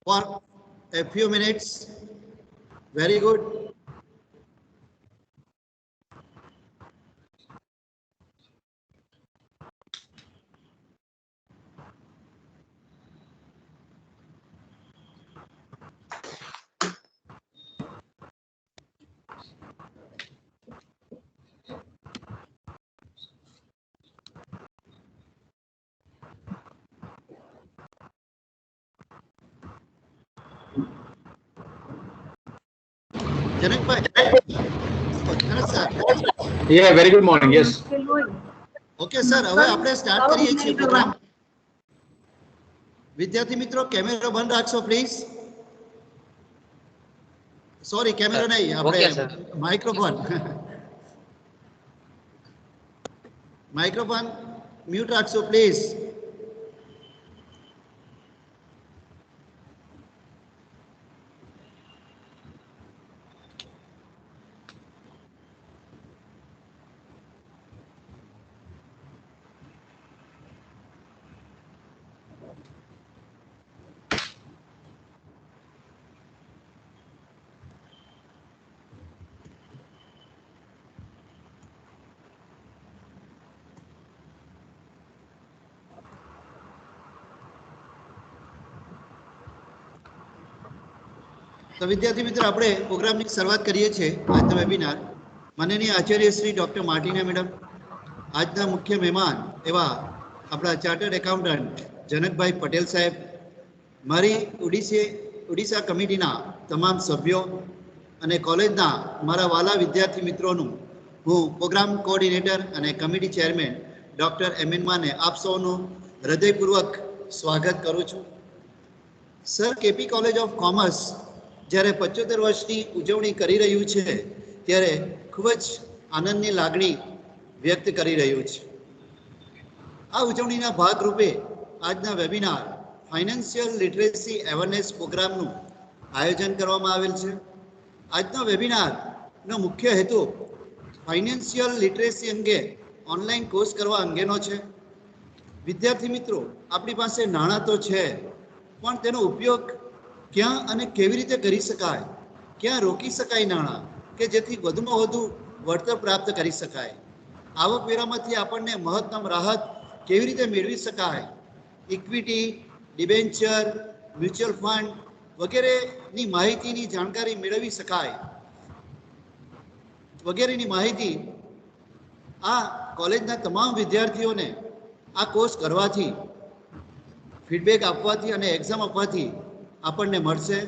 for a few minutes. Very good. Janakbhai. Sir. Yeah, very good morning. Yes. Okay sir, હવે આપણે start કરીએ છીએ programme. વિદ્યાર્થી મિત્રો, કેમેરો બંધ રાખશો પ્લીઝ. સોરી, કેમેરો નહીં, આપણે માઇક્રોફોન. માઇક્રોફોન મ્યુટ રાખશો પ્લીઝ. તો વિદ્યાર્થી મિત્રો, આપણે પ્રોગ્રામની શરૂઆત કરીએ છીએ. આજનો વેબિનાર માનનીય આચાર્ય શ્રી ડૉક્ટર માર્ટિના મેડમ, આજના મુખ્ય મહેમાન એવા આપણા ચાર્ટર્ડ એકાઉન્ટન્ટ જનકભાઈ પટેલ સાહેબ, મારી ઓડિશા કમિટીના તમામ સભ્યો અને કોલેજના મારા વાલા વિદ્યાર્થી મિત્રોનું હું પ્રોગ્રામ કોઓર્ડિનેટર અને કમિટી ચેરમેન ડૉક્ટર એમ.એન. માને આપ સૌનું હૃદયપૂર્વક સ્વાગત કરું છું. Sir, KP college of commerce જ્યારે 75 વર્ષની ઉજવણી કરી રહ્યું છે ત્યારે ખૂબ જ આનંદની લાગણી વ્યક્ત કરી રહ્યું છે. આ ઉજવણીના ભાગરૂપે આજના વેબિનાર ફાઇનાન્શિયલ લિટરેસી અવેરનેસ પ્રોગ્રામનું આયોજન કરવામાં આવેલ છે. આજનો વેબિનારનો મુખ્ય હેતુ ફાઇનાન્શિયલ લિટરેસી અંગે ઓનલાઈન કોર્સ કરવા અંગેનો છે. વિદ્યાર્થી મિત્રો, આપણી પાસે નાણાં તો છે, પણ તેનો ઉપયોગ ક્યાં અને કેવી રીતે કરી શકાય, ક્યાં રોકી શકાય નાણાં કે જેથી વધુમાં વધુ વળતર પ્રાપ્ત કરી શકાય, આવકવેરામાંથી આપણને મહત્તમ રાહત કેવી રીતે મેળવી શકાય, ઇક્વિટી, ડિબેન્ચર, મ્યુચ્યુઅલ ફંડ વગેરેની માહિતીની જાણકારી મેળવી શકાય વગેરેની માહિતી આ કોલેજના તમામ વિદ્યાર્થીઓને આ કોર્સ કરવાથી, ફીડબેક આપવાથી અને એક્ઝામ આપવાથી આપણને મળશે.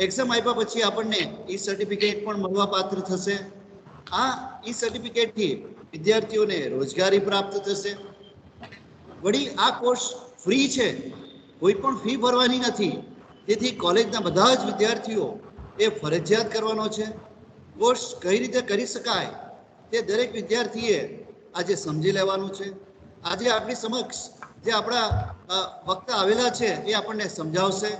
એક્ઝામ આપ્યા પછી આપણને ઈ સર્ટિફિકેટ પણ મળવા પાત્ર થશે. આ ઈ સર્ટિફિકેટથી વિદ્યાર્થીઓને રોજગારી પ્રાપ્ત થશે. વળી આ કોર્સ ફ્રી છે, કોઈ પણ ફી ભરવાની નથી. તેથી કોલેજના બધા જ વિદ્યાર્થીઓ એ ફરજિયાત કરવાનો છે. કોર્સ કઈ રીતે કરી શકાય તે દરેક વિદ્યાર્થીએ આજે સમજી લેવાનું છે. આજે આપણી સમક્ષ જે આપણા વક્તા આવેલા છે એ આપણને સમજાવશે.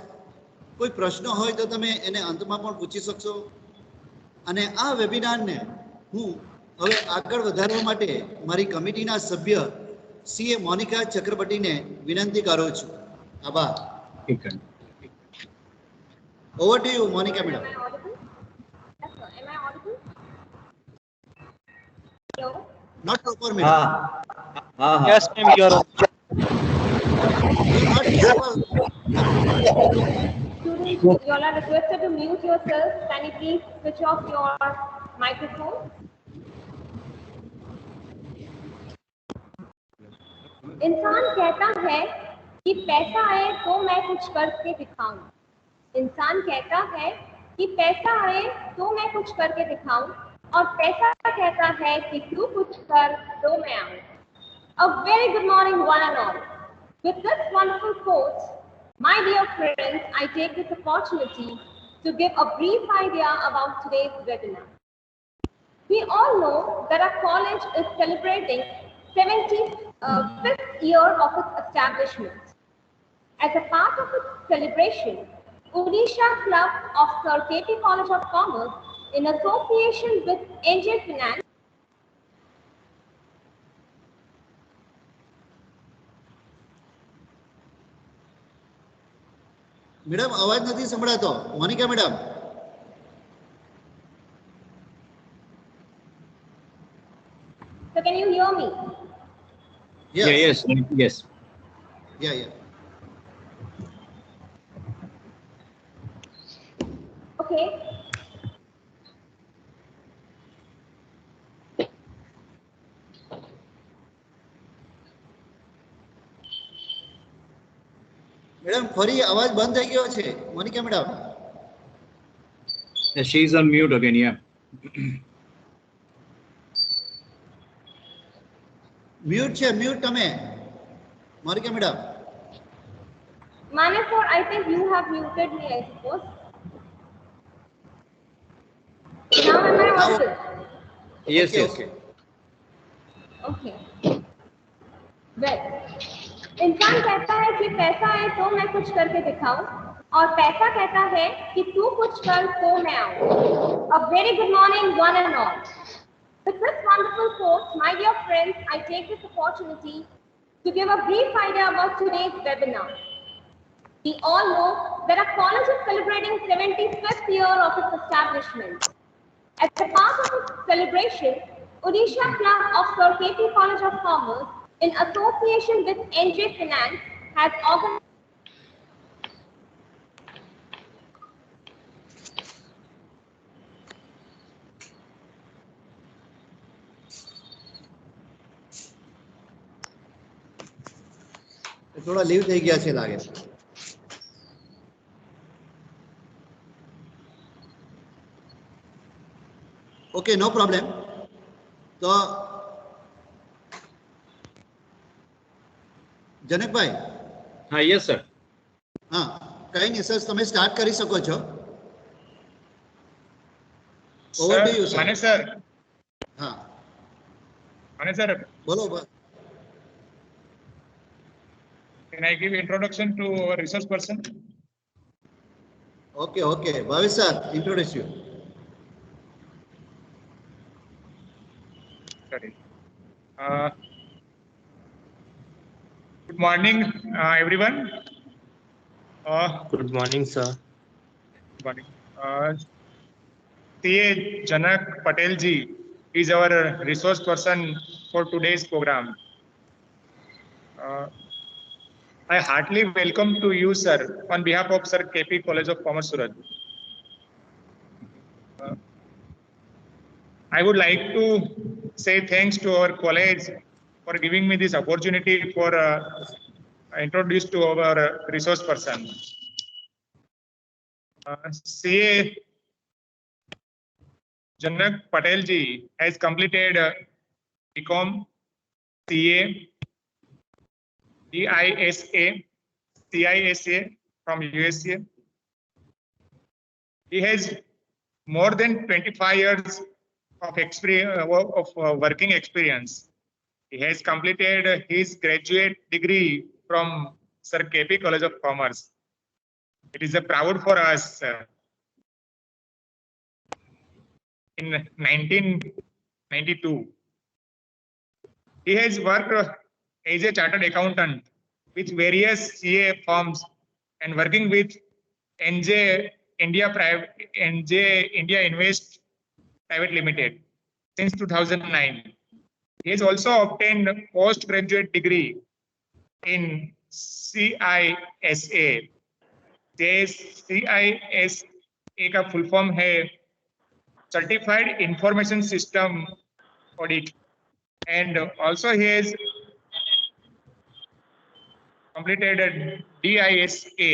કોઈ પ્રશ્ન હોય તો તમે એને અંતમાં પણ પૂછી શકશો. અને આ વેબિનારને હું હવે આગળ વધારવા માટે મારી કમિટીના સભ્ય સીએ મોનિકા ચક્રવર્તીને વિનંતી કરું છું. આભાર. Over to you, Monica madam. Not proper, madam. Yes, ma'am, you are on. Not visible. Students, you all are requested to mute yourself. Can you please switch off your microphone? इंसान कहता है कि पैसा आए तो मैं कुछ करके दिखाऊं. इंसान कहता है कि पैसा आए तो मैं कुछ करके दिखाऊं, और पैसा कहता है कि तू कुछ कर तो मैं आऊं. A very good morning, one and all. With this wonderful quote, my dear friends, I take this opportunity to give a brief idea about today's webinar. We all know that our college is celebrating 75th year of its establishment. As a part of its celebration, Odisha Club of Sir KP College of Commerce, in association with Angel Finance, madam અવાજ નથી સંભળાતો. Monika madam. So can you hear me? Yeah, yes, yes. Yeah, yeah. Okay. Madam ફરી અવાજ બંધ થઈ ગયો છે. Monica madam. Yeah, she's on mute again, yeah. Mute છે, મ્યુટ તમે. મોનિકા મેડમ. Manesar, I think you have muted me, I suppose. Now am I audible? Yes, Okay, yes. okay. Okay. Well, इंसान कहता है कि पैसा है तो मैं कुछ करके दिखाऊं और पैसा कहता है कि तू कुछ कर तो मैं आऊं. A very good morning, one and all. With this wonderful quote, my dear friends, I take this opportunity to give a brief idea about today's webinar. We all know that our college is celebrating 75th year of its establishment. As a part of its celebration, Odisha Club of Sir KP College of Commerce, in association with NJ Finance, has organized થોડા leave થઈ ગયા છે લાગે. Okay, નો problem. તો જનકભાઈ. Yes, sir. હા, કઈ નહીં sir, તમે સ્ટાર્ટ કરી શકો છો. Over to you sir. માને સર, હા, માને સર, બોલો. can I give introduction to our resource person? Okay, okay. Bhavesh sir, introduce you. Sorry. Good morning, everyone. Good morning, sir. Good morning. CA Janak Patel ji is our resource person for today's program. I heartily welcome to you, sir, on behalf of Sir KP College of Commerce, Surat. I would like to say thanks to our college for giving me this opportunity for introduce to our resource person. CA Janak Patel ji has completed BCom, CA, DISA, CISA from USA. He has more than 25 years of experience working experience. He has completed his graduate degree from Sir KP College of Commerce. It is a proud for us. In 1992, he has worked as a chartered accountant with various CA firms and working with NJ India Invest Private Limited since 2009. He has also obtained postgraduate degree in CISA. CISA का full form है Certified Information System Audit, and also he has completed a DISA.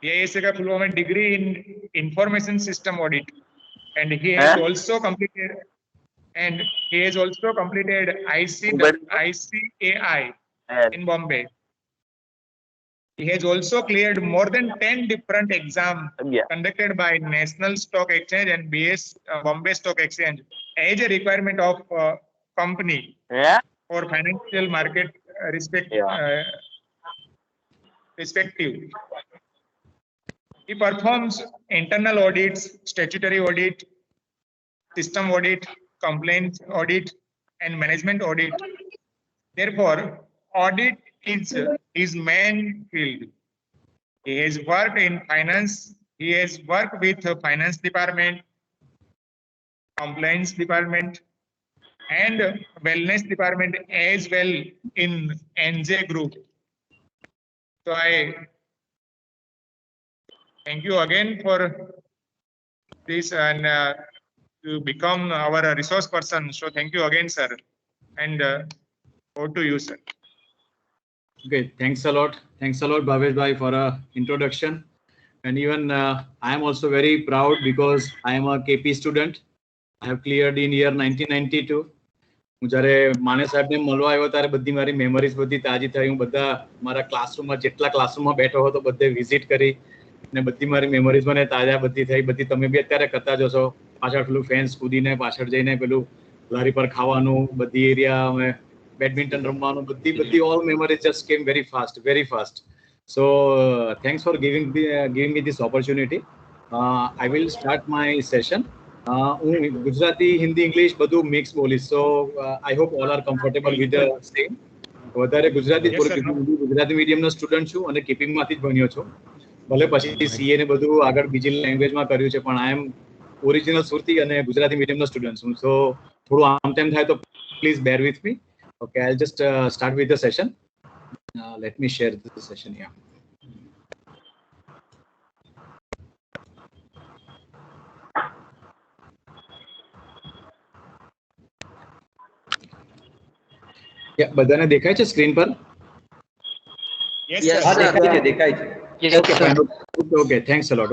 DISA का full form है Degree in Information System Audit, and he has also completed ICAI in Bombay. He has also cleared more than 10 different exams conducted by National Stock Exchange and Bombay Stock Exchange as a requirement of company for financial market respective. He performs internal audits, statutory audit, system audit, compliance audit, and management audit. Therefore, audit is his main field. He has worked in finance. He has worked with the finance department, compliance department, and wellness department as well in NJ Group. So I thank you again for this and to become our resource person. So thank you again, sir. And over to you, sir. Okay, thanks a lot. Thanks a lot, Bhavesh bhai, for a introduction. And even I am also very proud because I am a KP student. I have cleared in year 1992. હું જ્યારે માને સાહેબને મળવા આવ્યો ત્યારે બધી મારી memories બધી તાજી થઈ. હું બધા મારા ક્લાસરૂમમાં જેટલા ક્લાસરૂમમાં બેઠો હતો બધે વિઝિટ કરી અને બધી મારી મેમરીઝ મને તાજા બધી થઈ. બધી તમે બી અત્યારે કરતા જ હશો. પાછળ પેલું ફેન્સ કૂદીને પાછળ જઈને પેલું લારી પર ખાવાનું, બધી એરિયા અમે બેડમિન્ટન રમવાનું, બધી ઓલ મેમરીઝ જસ્ટ કેમ very fast. So thanks for giving me this opportunity. I will start my session. હું ગુજરાતી, હિન્દી, ઇંગ્લિશ બધું મિક્સ બોલીશ. So I hope all are comfortable with the same. વધારે ગુજરાતી જ Yes, બોલું sir. કે હું ગુજરાતી મીડિયમનો સ્ટુડન્ટ છું અને કીપિંગમાંથી જ ભણ્યો છું. ભલે પછી સીએ ને બધું આગળ બીજી લેંગ્વેજમાં કર્યું છે, પણ આઈ એમ ઓરિજિનલ સુરતી અને ગુજરાતી મીડિયમનો સ્ટુડન્ટ છું. સો થોડું આમ તેમ થાય તો please bear with me. Okay, I just start with the session. Let me share the session here. બધાને દેખાય છે સ્ક્રીન પર? Yes, Yes, sir. દેખાય છે. Yes, Okay, sir. fine. Okay, thanks a lot.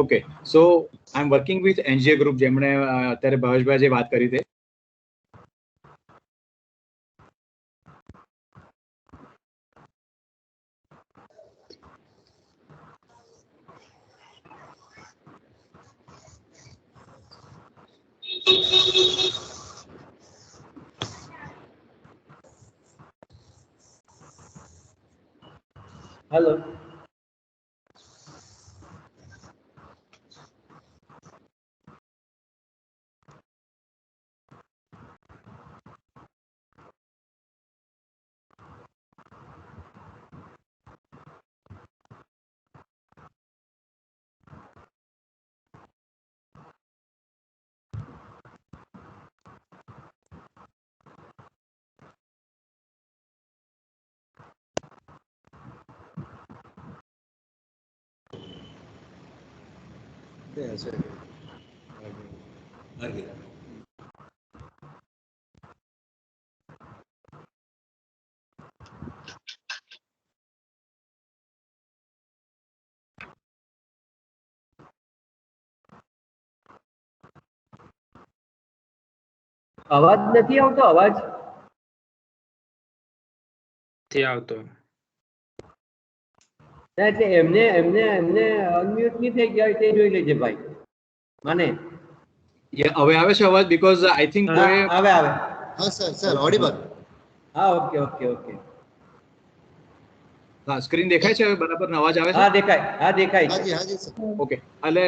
Okay, so I'm working with NGA Group, જેમણે અત્યારે ભાવેશભાઈ જે વાત કરી તે. Hello. અવાજ નથી આવતો? અવાજ નથી આવતો. ના, એટલે એમને અનમ્યુટ નહીં થઈ ગયા હોય તે જોઈ લેજે ભાઈ. મને હવે આવે છે અવાજ? બીકોઝ આઈ થિંક આવે. હા સર ઓડિબલ. હા, ઓકે. હા, સ્ક્રીન દેખાય છે હવે બરાબર? અવાજ આવે છે? હા, દેખાય છે. હાજી સર. ઓકે, એટલે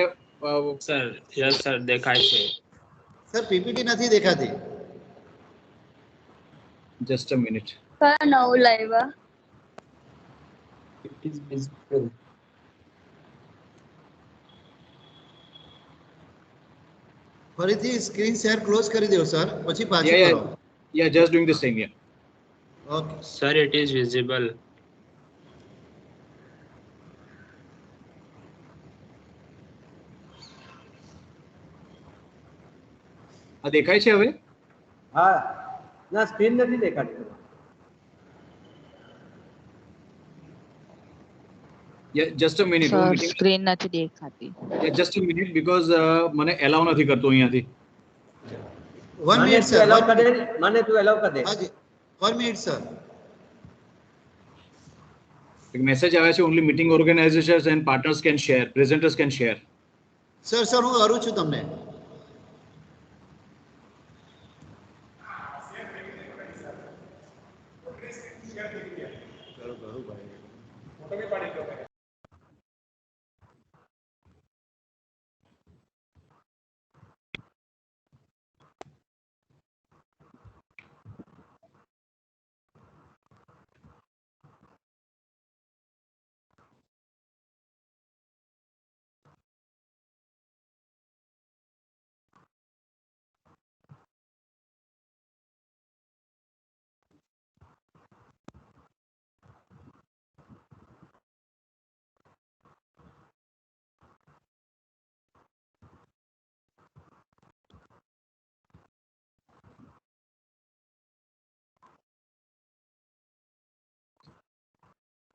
સર યસ સર દેખાય છે. સર પીપીટી નથી દેખાતી. Just a minute. નવું લાવ્યા. It is visible. ફરીથી સ્ક્રીન શેર ક્લોઝ કરી દો સર, પછી પાછું કરો. Yeah, just doing the same. Yeah. Okay. Sir, it is visible. આ દેખાય છે હવે? હા, ના સ્ક્રીન નથી દેખાતી. Yeah, just a minute. Screen નથી દેખાતી. Yeah, just a minute because મને એલાઉ નથી કરતો અહીંયાથી. 1 મિનિટ સર. મને તું એલાઉ કર દે. હાજી 1 મિનિટ સર. એક મેસેજ આવે છે, only meeting organizers and partners can share, presenters can share. Sir હું કરું છું તમને.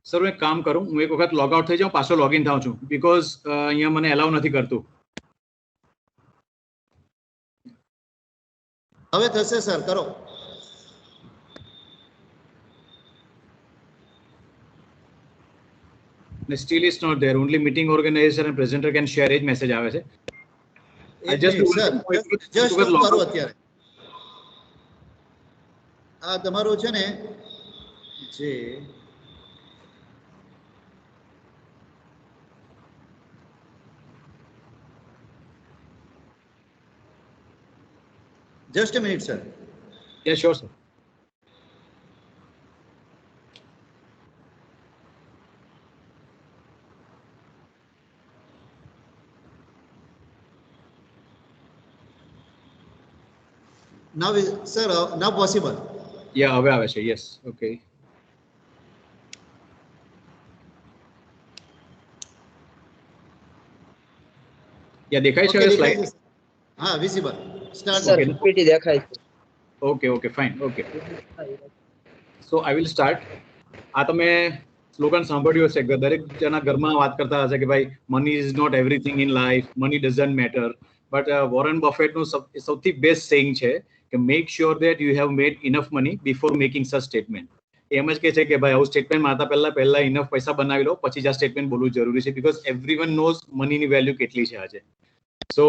સર હું એક કામ કરું, હું એક વખત લોગ આઉટ થઈ જાઉં, પાછો લોગિન થાઉં છું, બીકોઝ અહીંયા મને એલાઉ નથી કરતું. હવે થશે સર, કરો. Still is not there. Only meeting organizer and presenter can share it message આવે છે. I just કરો અત્યારે. આ તમારું છે ને જે just a minute sir. Yeah, sure sir. Now sir, now possible. Yeah, હવે આવે છે. Yes, okay. Yeah, દેખાય છે હવે સ્લાઇડ? હા, visible. Start. સર પીપીટી દેખાય છે. Okay, fine. Okay. So I will start. આ તમે સ્લોગન સાંભળ્યું હશે, દરેક જણા ઘરમાં વાત કરતા હશે કે ભાઈ money is not everything in life, money doesn't matter. But Warren બફેટનું સૌથી બેસ્ટ સેઇંગ છે કે make sure that you have made enough money before making such statement. એમ જ કહે છે કે ભાઈ આવું સ્ટેટમેન્ટ મારતા પહેલા ઇનફ પૈસા બનાવી લો, પછી જ આ સ્ટેટમેન્ટ બોલવું જરૂરી છે, બીકોઝ એવરીવન નોઝ મનીની વેલ્યુ કેટલી છે આજે. So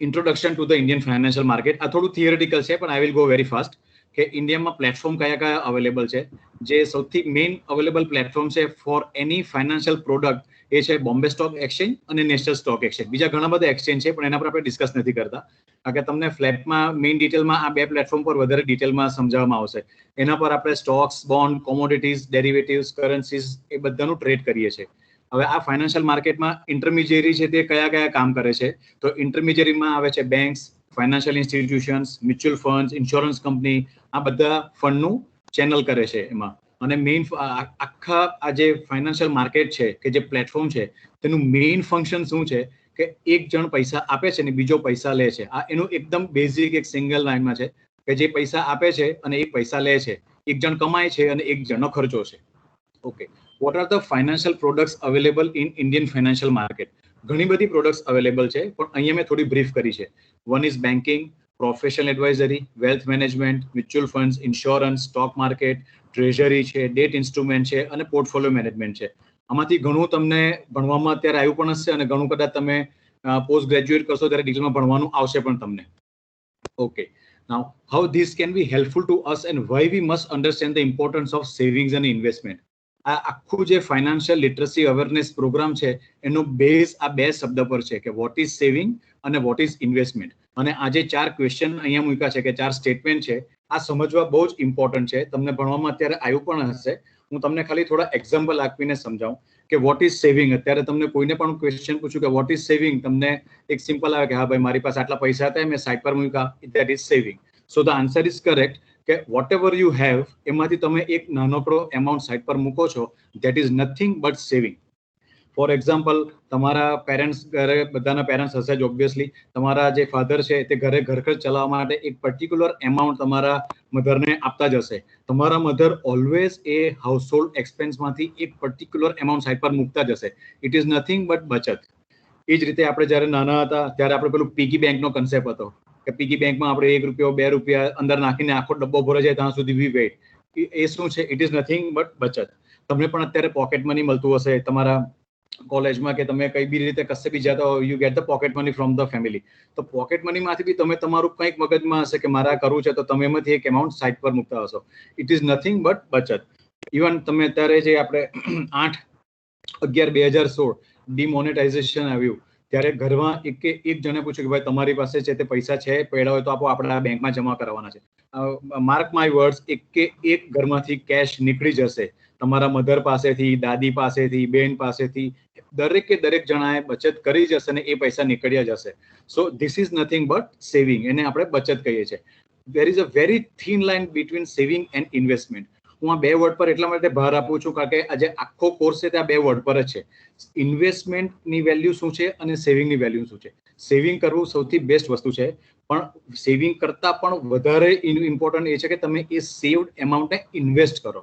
introduction to the Indian financial market. આ થોડું થિયરેટિકલ છે પણ I will go very fast. કે ઇન્ડિયામાં પ્લેટફોર્મ કયા અવેલેબલ છે. જે સૌથી મેઇન અવેલેબલ પ્લેટફોર્મ છે ફોર એની ફાઇનાન્શિયલ પ્રોડક્ટ એ છે બોમ્બે સ્ટોક એક્સચેન્જ અને નેશનલ સ્ટોક એક્સચેન્જ. બીજા ઘણા બધા એક્સચેન્જ છે પણ એના પર આપણે ડિસ્કસ નથી કરતા, કારણ કે તમને ફ્લેટમાં મેઇન ડિટેલમાં આ બે પ્લેટફોર્મ પર વધારે ડિટેલમાં સમજાવવામાં આવશે. એના પર આપણે stocks, bond, commodities, derivatives, currencies એ બધાનું ટ્રેડ કરીએ છીએ. હવે આ ફાઇનાન્શિયલ માર્કેટમાં ઇન્ટરમિડિયરી છે તે કયા કામ કરે છે, તો ઇન્ટરમિડિયરીમાં આવે છે banks, financial institutions, mutual fund, insurance company, આ બધા ફંડનું ચેનલ કરે છે એમાં. અને મેઇન આખા આ જે ફાઇનાન્શિયલ માર્કેટ છે કે જે પ્લેટફોર્મ છે તેનું મેઇન ફંક્શન શું છે કે એક જણ પૈસા આપે છે ને બીજો પૈસા લે છે. આ એનું એકદમ બેઝિક એક સિંગલ લાઇનમાં છે કે જે પૈસા આપે છે અને એક પૈસા લે છે, એક જણ કમાય છે અને એક જણનો ખર્ચો છે. Okay, what are the financial products available in Indian financial market? ઘણી બધી પ્રોડક્ટ્સ અવેલેબલ છે પણ અહીંયા મેં થોડી બ્રીફ કરી છે. One is banking, professional advisory, wealth management, mutual funds, insurance, stock market, treasury છે, ડેટ ઇન્સ્ટ્રુમેન્ટ છે અને પોર્ટફોલિયો મેનેજમેન્ટ છે. આમાંથી ઘણું તમને ભણવામાં અત્યારે આવ્યું પણ હશે અને ઘણું કદાચ તમે પોસ્ટ ગ્રેજ્યુએટ કરશો ત્યારે ડિટેલમાં ભણવાનું આવશે પણ તમને. Okay, now how this can be helpful two us and why we must understand the importance of savings અને ઇન્વેસ્ટમેન્ટ. આ આખું જે ફાઇનાન્શિયલ લિટરસી અવેરનેસ પ્રોગ્રામ છે એનો બેઝ આ બે શબ્દ પર છે કે વોટ ઇઝ સેવિંગ અને વોટ ઇઝ ઇન્વેસ્ટમેન્ટ. અને આ જે 4 ક્વેશ્ચન અહીંયા મૂક્યા છે કે 4 સ્ટેટમેન્ટ છે, આ સમજવા બહુ જ ઇમ્પોર્ટન્ટ છે. તમને ભણવામાં અત્યારે આવ્યું પણ હશે. હું તમને ખાલી થોડા એક્ઝામ્પલ આપીને સમજાવું કે વોટ ઇઝ સેવિંગ. અત્યારે તમને કોઈને પણ ક્વેશ્ચન પૂછ્યું કે વોટ ઇઝ સેવિંગ, તમને એક સિમ્પલ આવે કે હા ભાઈ મારી પાસે આટલા પૈસા હતા મેં સાઈડ પર મૂક્યા, that is saving. So the answer is correct કે વોટ એવર યુ હેવ એમાંથી તમે એક નાનકડો એમાઉન્ટ સાઈડ પર મૂકો છો, that is nothing but saving. For example, તમારા પેરેન્ટ્સ, ઘરે બધાના પેરેન્ટ્સ હશે જ ઓબ્વિયસલી. તમારા જે ફાધર છે તે ઘરે ઘર ખર્ચ ચલાવવા માટે એક પર્ટિક્યુલર એમાઉન્ટ તમારા મધરને આપતા જ હશે. તમારા મધર ઓલવેઝ એ હાઉસહોલ્ડ એક્સપેન્સમાંથી એક પર્ટિક્યુલર એમાઉન્ટ સાઈડ પર મૂકતા જ હશે. ઇટ ઇઝ નથિંગ બટ બચત. એ જ રીતે આપણે જ્યારે નાના હતા ત્યારે આપણે પેલું પીગી બેંકનો કન્સેપ્ટ હતો કે પીગી બેંકમાં આપણે 1 રૂપિયો 2 રૂપિયા અંદર નાખીને આખો ડબ્બો ભરાઈ જાય ત્યાં સુધી વી વેઇટ. એ શું છે? ઇટ ઇઝ નથિંગ બટ બચત. તમને પણ અત્યારે પોકેટ મની મળતું હશે તમારા કોલેજમાં કે તમે કઈ બી રીતે કશે બી જતા હો, you get the pocket money from the family. તો પોકેટ મનીમાંથી બી તમે તમારું કંઈક મગજમાં હશે કે મારે આ કરવું છે તો તમે એમાંથી એક એમાઉન્ટ સાઈડ પર મૂકતા હશો. ઇટ ઇઝ નથિંગ બટ બચત. ઇવન તમે અત્યારે જે આપણે 8/11/2016 ડિમોનેટાઇઝેશન આવ્યું ત્યારે ઘરમાં એક જણે પૂછ્યું કે ભાઈ તમારી પાસે છે તે પૈસા છે, પડ્યા હોય તો આપો, આપણે આ બેંકમાં જમા કરવાના છે. માર્ક માય વર્ડ્સ, એક ઘરમાંથી કેશ નીકળી જશે. તમારા મધર પાસેથી, દાદી પાસેથી, બેન પાસેથી દરેક જણાએ બચત કરી જશે અને એ પૈસા નીકળ્યા જશે. So this is nothing but saving. એને આપણે બચત કહીએ છીએ. There is a very thin line between saving and investment. હું આ બે વર્ડ પર એટલા માટે ભાર આપું છું કારણ કે આજે આખો કોર્સ છે તે આ બે વર્ડ પર જ છે. ઇન્વેસ્ટમેન્ટની વેલ્યુ શું છે અને સેવિંગની વેલ્યુ શું છે. સેવિંગ કરવું સૌથી બેસ્ટ વસ્તુ છે, પણ સેવિંગ કરતા પણ વધારે ઇમ્પોર્ટન્ટ એ છે કે તમે એ સેવ્ડ એમાઉન્ટને ઇન્વેસ્ટ કરો.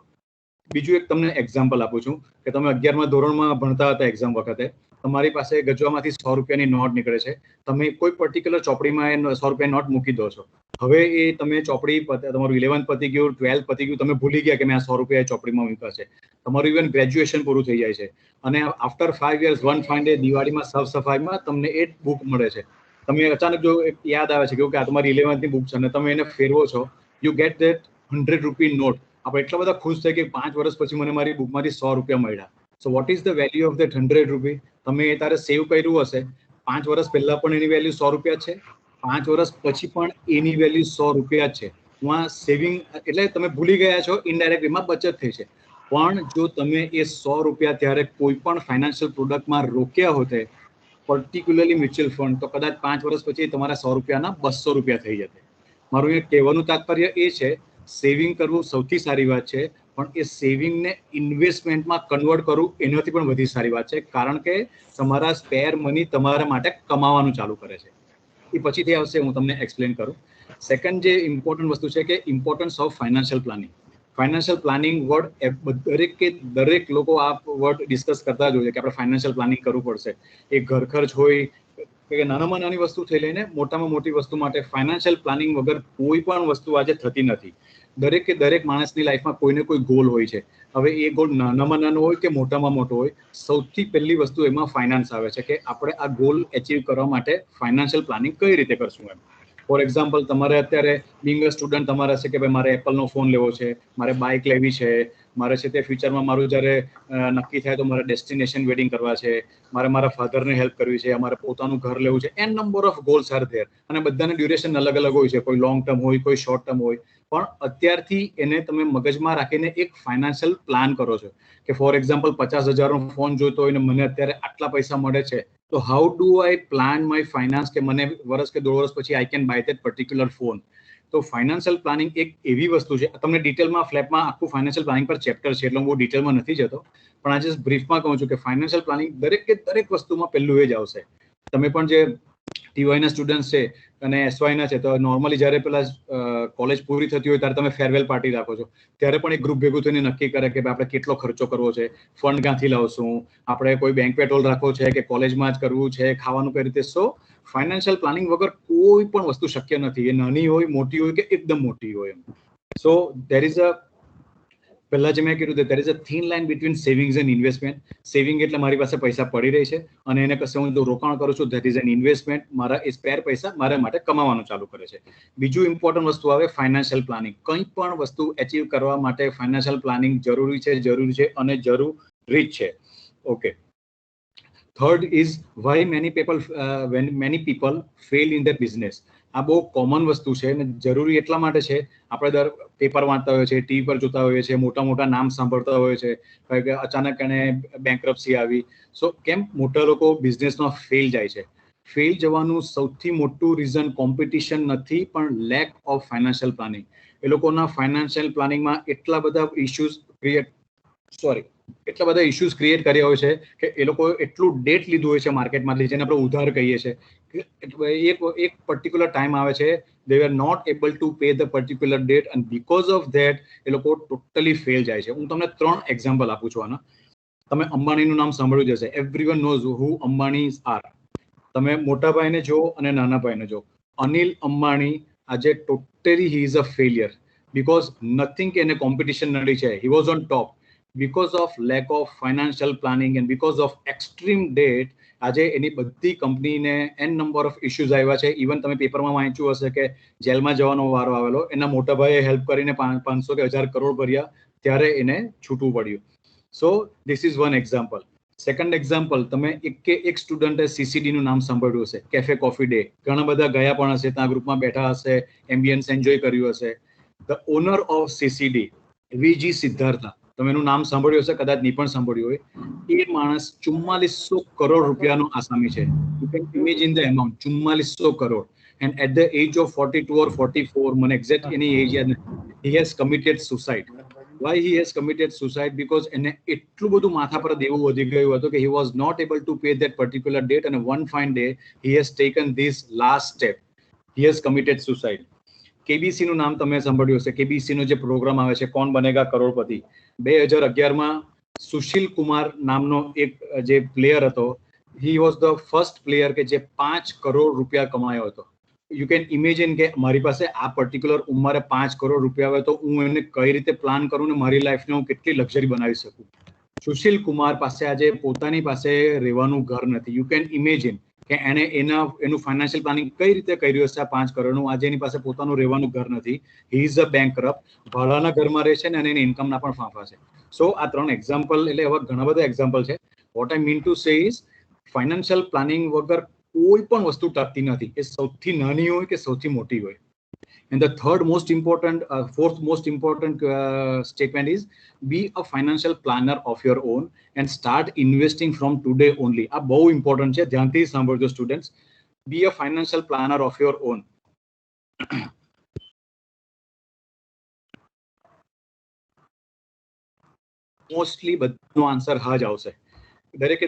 બીજું એક તમને એક્ઝામ્પલ આપું છું કે તમે 11મા ધોરણમાં ભણતા હતા એક્ઝામ વખતે, તમારી પાસે ગજવામાંથી 100 રૂપિયાની નોટ નીકળે છે, તમે કોઈ પર્ટિક્યુલર ચોપડીમાં એ 100 રૂપિયાની નોટ મૂકી દો છો. હવે એ તમે ચોપડી તમારું 11th પતી ગયું, 12th પતી ગયું, તમે ભૂલી ગયા કે મેં આ 100 રૂપિયા ચોપડીમાં મૂક્યા છે. તમારું ઇવન ગ્રેજ્યુએશન પૂરું થઈ જાય છે અને after 5 years one fine day દિવાળીમાં સાફ સફાઈમાં તમને એ બુક મળે છે. તમે અચાનક જો યાદ આવે છે કે આ તમારી 11th ની બુક છે અને તમે એને ફેરવો છો, યુ ગેટ ધેટ 100 રૂપી નોટ. આપણે એટલા બધા ખુશ થાય કે 5 વર્ષ પછી મને મારી બુકમાંથી 100 રૂપિયા મળ્યા. So what is the value of that 100 રૂપી? તમે તારે સેવ કર્યું હશે, 5 વર્ષ પહેલા પણ એની વેલ્યુ 100 રૂપિયા છે, 5 વર્ષ પછી પણ એની વેલ્યુ 100 રૂપિયા છે. હું સેવિંગ એટલે તમે ભૂલી ગયા છો, ઇનડાયરેક્ટ એમાં બચત થઈ છે. પણ જો તમે એ 100 રૂપિયા ત્યારે કોઈ પણ ફાઇનાન્શિયલ પ્રોડક્ટમાં રોક્યા હોતે, પર્ટિક્યુલરલી મ્યુચ્યુઅલ ફંડ, તો કદાચ 5 વર્ષ પછી તમારા 100 રૂપિયાના 200 રૂપિયા થઈ જતે. મારું એ કહેવાનું તાત્પર્ય એ છે, સેવિંગ કરવું સૌથી સારી વાત છે, પણ એ સેવિંગને ઇન્વેસ્ટમેન્ટમાં કન્વર્ટ કરવું એનાથી પણ વધી સારી વાત છે, કારણ કે તમારા સ્પેર મની તમારા માટે કમાવાનું ચાલુ કરે છે. એ પછીથી આવશે, હું તમને એક્સપ્લેન કરું. સેકન્ડ જે ઇમ્પોર્ટન્ટ વસ્તુ છે કે importance of financial planning. Financial planning word દરેક લોકો આ વર્ડ ડિસ્કસ કરતા જ હોય કે આપણે ફાઇનાન્શિયલ પ્લાનિંગ કરવું પડશે. એ ઘર ખર્ચ હોય કે નાનામાં નાની વસ્તુ થઈ લઈને મોટામાં મોટી વસ્તુ માટે ફાઇનાન્શિયલ પ્લાનિંગ વગર કોઈ પણ વસ્તુ આજે થતી નથી. દરેક માણસની લાઈફમાં કોઈને કોઈ ગોલ હોય છે. હવે એ ગોલ નાનામાં નાનો હોય કે મોટામાં મોટો હોય, સૌથી પહેલી વસ્તુ એમાં ફાઇનાન્સ આવે છે કે આપણે આ ગોલ એચીવ કરવા માટે ફાઇનાન્શિયલ પ્લાનિંગ કઈ રીતે કરશું એમ. ફોર એક્ઝામ્પલ, તમારે અત્યારે બિંગ અ સ્ટુડન્ટ તમારે હશે કે ભાઈ મારે એપલનો ફોન લેવો છે, મારે બાઇક લેવી છે, મારે છે તે ફ્યુચરમાં મારું જ્યારે નક્કી થાય તો મારે ડેસ્ટિનેશન વેડિંગ કરવા છે, મારે મારા ફાધરને હેલ્પ કરવી છે, મારે પોતાનું ઘર લેવું છે. An number of goals are there અને બધાની ડ્યુરેશન અલગ અલગ હોય છે. કોઈ લોંગ ટર્મ હોય, કોઈ શોર્ટ ટર્મ હોય. પણ અત્યારથી એને તમે મગજમાં રાખીને એક ફાઇનાન્શિયલ પ્લાન કરો છો કે ફોર એક્ઝામ્પલ 50,000નો ફોન જોઈતો હોય ને મને અત્યારે આટલા પૈસા મળે છે, તો how do I plan my finance કે મને વર્ષ કે 2 વર્ષ પછી I can by that particular phone. તો ફાઇનાન્શિયલ પ્લાનિંગ એક એવી વસ્તુ છે, તમને ડિટેલમાં ફ્લેપમાં આખું ફાઇનાન્શિયલ પ્લાનિંગ પર ચેપ્ટર છે, એટલે હું બહુ ડિટેલમાં નથી જતો, પણ આજે બ્રીફમાં કહું છું કે ફાઇનાન્શિયલ પ્લાનિંગ દરેક વસ્તુમાં પહેલું એ જ આવશે. તમે પણ જે ટીવાયના સ્ટુડન્ટ છે અને એસવાયના છે, તો નોર્મલી જ્યારે પેલા કોલેજ પૂરી થતી હોય ત્યારે તમે ફેરવેલ પાર્ટી રાખો છો, ત્યારે પણ એક ગ્રુપ ભેગું થઈને નક્કી કરે કે આપણે કેટલો ખર્ચો કરવો છે, ફંડ ક્યાંથી લાવશું, આપણે કોઈ બેંક્વેટ હોલ રાખવો છે કે કોલેજમાં જ કરવું છે, ખાવાનું કઈ રીતે. સો ફાઇનાન્શિયલ પ્લાનિંગ વગર કોઈ પણ વસ્તુ શક્ય નથી, એ નાની હોય, મોટી હોય કે એકદમ મોટી હોય એમ. સો દેર ઇઝ અ પહેલા જે મેં કીધું there is a thin line between savings and investment. Saving એટલે મારી પાસે પૈસા પડી રહી છે અને એને કશે હું રોકાણ કરું છું, ધેટ ઇઝ એન ઇન્વેસ્ટમેન્ટ. મારા એ સ્પેર પૈસા મારા માટે કમાવાનું ચાલુ કરે છે. બીજું ઇમ્પોર્ટન્ટ વસ્તુ આવે ફાઇનાન્શિયલ પ્લાનિંગ. કંઈ પણ વસ્તુ એચીવ કરવા માટે ફાઇનાન્શિયલ પ્લાનિંગ જરૂરી છે અને જરૂરી છે. Okay. Third is why many people fail in their business. આ બહુ કોમન વસ્તુ છે અને જરૂરી એટલા માટે છે. આપણે દર પેપર વાંચતા હોઈએ છીએ, ટીવી પર જોતા હોઈએ છીએ, મોટા મોટા નામ સાંભળતા હોઈએ છીએ કે અચાનક એને બેંકરપ્સી આવી. સો કેમ મોટા લોકો બિઝનેસમાં ફેલ જાય છે? ફેલ જવાનું સૌથી મોટું રીઝન કોમ્પિટિશન નથી, પણ લેક ઓફ ફાઇનાન્શિયલ પ્લાનિંગ. એ લોકોના ફાઇનાન્શિયલ પ્લાનિંગમાં એટલા બધા ઇશ્યુઝ ક્રિએટ કર્યા હોય છે કે એ લોકો એટલું ડેટ લીધું હોય છે માર્કેટમાંથી, જેને આપણે ઉધાર કહીએ છીએ. એક પર્ટિક્યુલર ટાઈમ આવે છે, they were not able to pay the particular date and because of that એ લોકો ટોટલી ફેલ જાય છે. હું તમને 3 એક્ઝામ્પલ આપું છું આના. તમે અંબાણીનું નામ સાંભળ્યું જશે. એવરીવન નોઝ હુ અંબાણીઝ આર. તમે મોટા ભાઈને જો અને નાના ભાઈને જો. અનિલ અંબાણી આજે totally he is a failure because nothing કે એને કોમ્પિટિશન નડી છે. He was on top. because of lack of financial planning and because of extreme debt આજે એની બધી કંપનીને એન નંબર ઓફ ઇશ્યુઝ આવ્યા છે. ઇવન તમે પેપરમાં વાંચ્યું હશે કે જેલમાં જવાનો વારો આવેલો, એના મોટા ભાઈએ હેલ્પ કરીને 500 કે 1000 કરોડ ભર્યા ત્યારે એને છૂટવું પડ્યું. So this is one example. Second example, તમે એક સ્ટુડન્ટે CCD નું નામ સાંભળ્યું હશે, કેફે કોફી ડે. ઘણા બધા ગયા પણ હશે, ત્યાં ગ્રુપમાં બેઠા હશે, એમ્બિયન્સ એન્જોય કર્યું હશે. The owner of CCD VG સિદ્ધાર્થા, તમે એનું નામ સાંભળ્યું હશે, કદાચ નહીં પણ સાંભળ્યું હોય. એ માણસ 4400 કરોડ રૂપિયાનો આસામી છે. You can imagine the amount, 4400 crore. And at the age of 42 or 44, મને એક્ઝેક્ટ એની એજ યાદ નથી, he has committed suicide. Why he has committed suicide? Because એને એટલું બધું માથા પર દેવું વધી ગયું હતું કે he was not able to pay that particular date અને one fine day he has taken this last step. He has committed suicide. KBC નું નામ તમે સાંભળ્યું હશે. કેબીસી નો જે પ્રોગ્રામ આવે છે કોણ બનેગા કરોડપતિ, 2011માં સુશીલ કુમાર નામનો એક જે પ્લેયર હતો, he was the first player કે જે 5 કરોડ રૂપિયા કમાયો હતો. યુ કેન ઇમેજિન કે મારી પાસે આ પર્ટિક્યુલર ઉંમરે 5 કરોડ રૂપિયા હોય તો હું એને કઈ રીતે પ્લાન કરું ને મારી લાઈફને હું કેટલી લક્ઝરી બનાવી શકું. સુશીલ કુમાર પાસે આજે પોતાની પાસે રહેવાનું ઘર નથી. યુ કેન ઇમેજિન કે એનું ફાઇનાન્શિયલ પ્લાનિંગ કઈ રીતે કર્યું હશે આ 5 કરોડનું. આજે એની પાસે પોતાનું રહેવાનું ઘર નથી. હી ઇઝ અ બેંકરપ્ટ, ભાડાના ઘરમાં રહે છે ને અને એની ઇન્કમના પણ ફાંફા છે. સો આ 3 એક્ઝામ્પલ એટલે એવા ઘણા બધા એક્ઝામ્પલ છે. What I mean to say is financial planning વગર કોઈ પણ વસ્તુ ટકતી નથી. એ સૌથી નાની હોય કે સૌથી મોટી હોય. And the fourth most important statement is be a financial planner of your own and start investing from today only. આ બહુ ઇમ્પોર્ટન્ટ છે, ધ્યાનથી સાંભળજો students. Be a financial planner of your own. Mostly બધાનો આન્સર હા જ આવશે.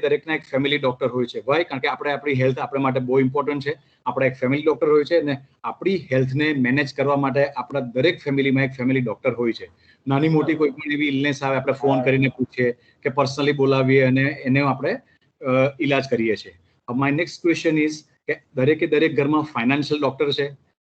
દરેકના એક ફેમિલી ડોક્ટર હોય છે. વાય? કારણ કે આપણી હેલ્થ આપણા માટે બહુ ઇમ્પોર્ટન્ટ છે. આપણા એક ફેમિલી ડોક્ટર હોય છે અને આપણી હેલ્થને મેનેજ કરવા માટે આપણા દરેક ફેમિલીમાં એક ફેમિલી ડોક્ટર હોય છે. નાની મોટી કોઈ પણ એવી ઇલનેસ આવે આપણે ફોન કરીને પૂછીએ કે પર્સનલી બોલાવીએ અને એને આપણે ઇલાજ કરીએ છીએ. માય નેક્સ્ટ ક્વેશ્ચન ઇઝ કે દરેક ઘરમાં ફાઇનાન્શિયલ ડોક્ટર છે?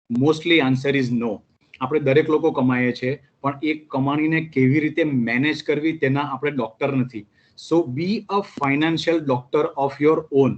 Mostly answer is no. આપણે દરેક લોકો કમાઈએ છીએ પણ એ કમાણીને કેવી રીતે મેનેજ કરવી તેના આપણે ડોક્ટર નથી. So be a financial doctor of your own.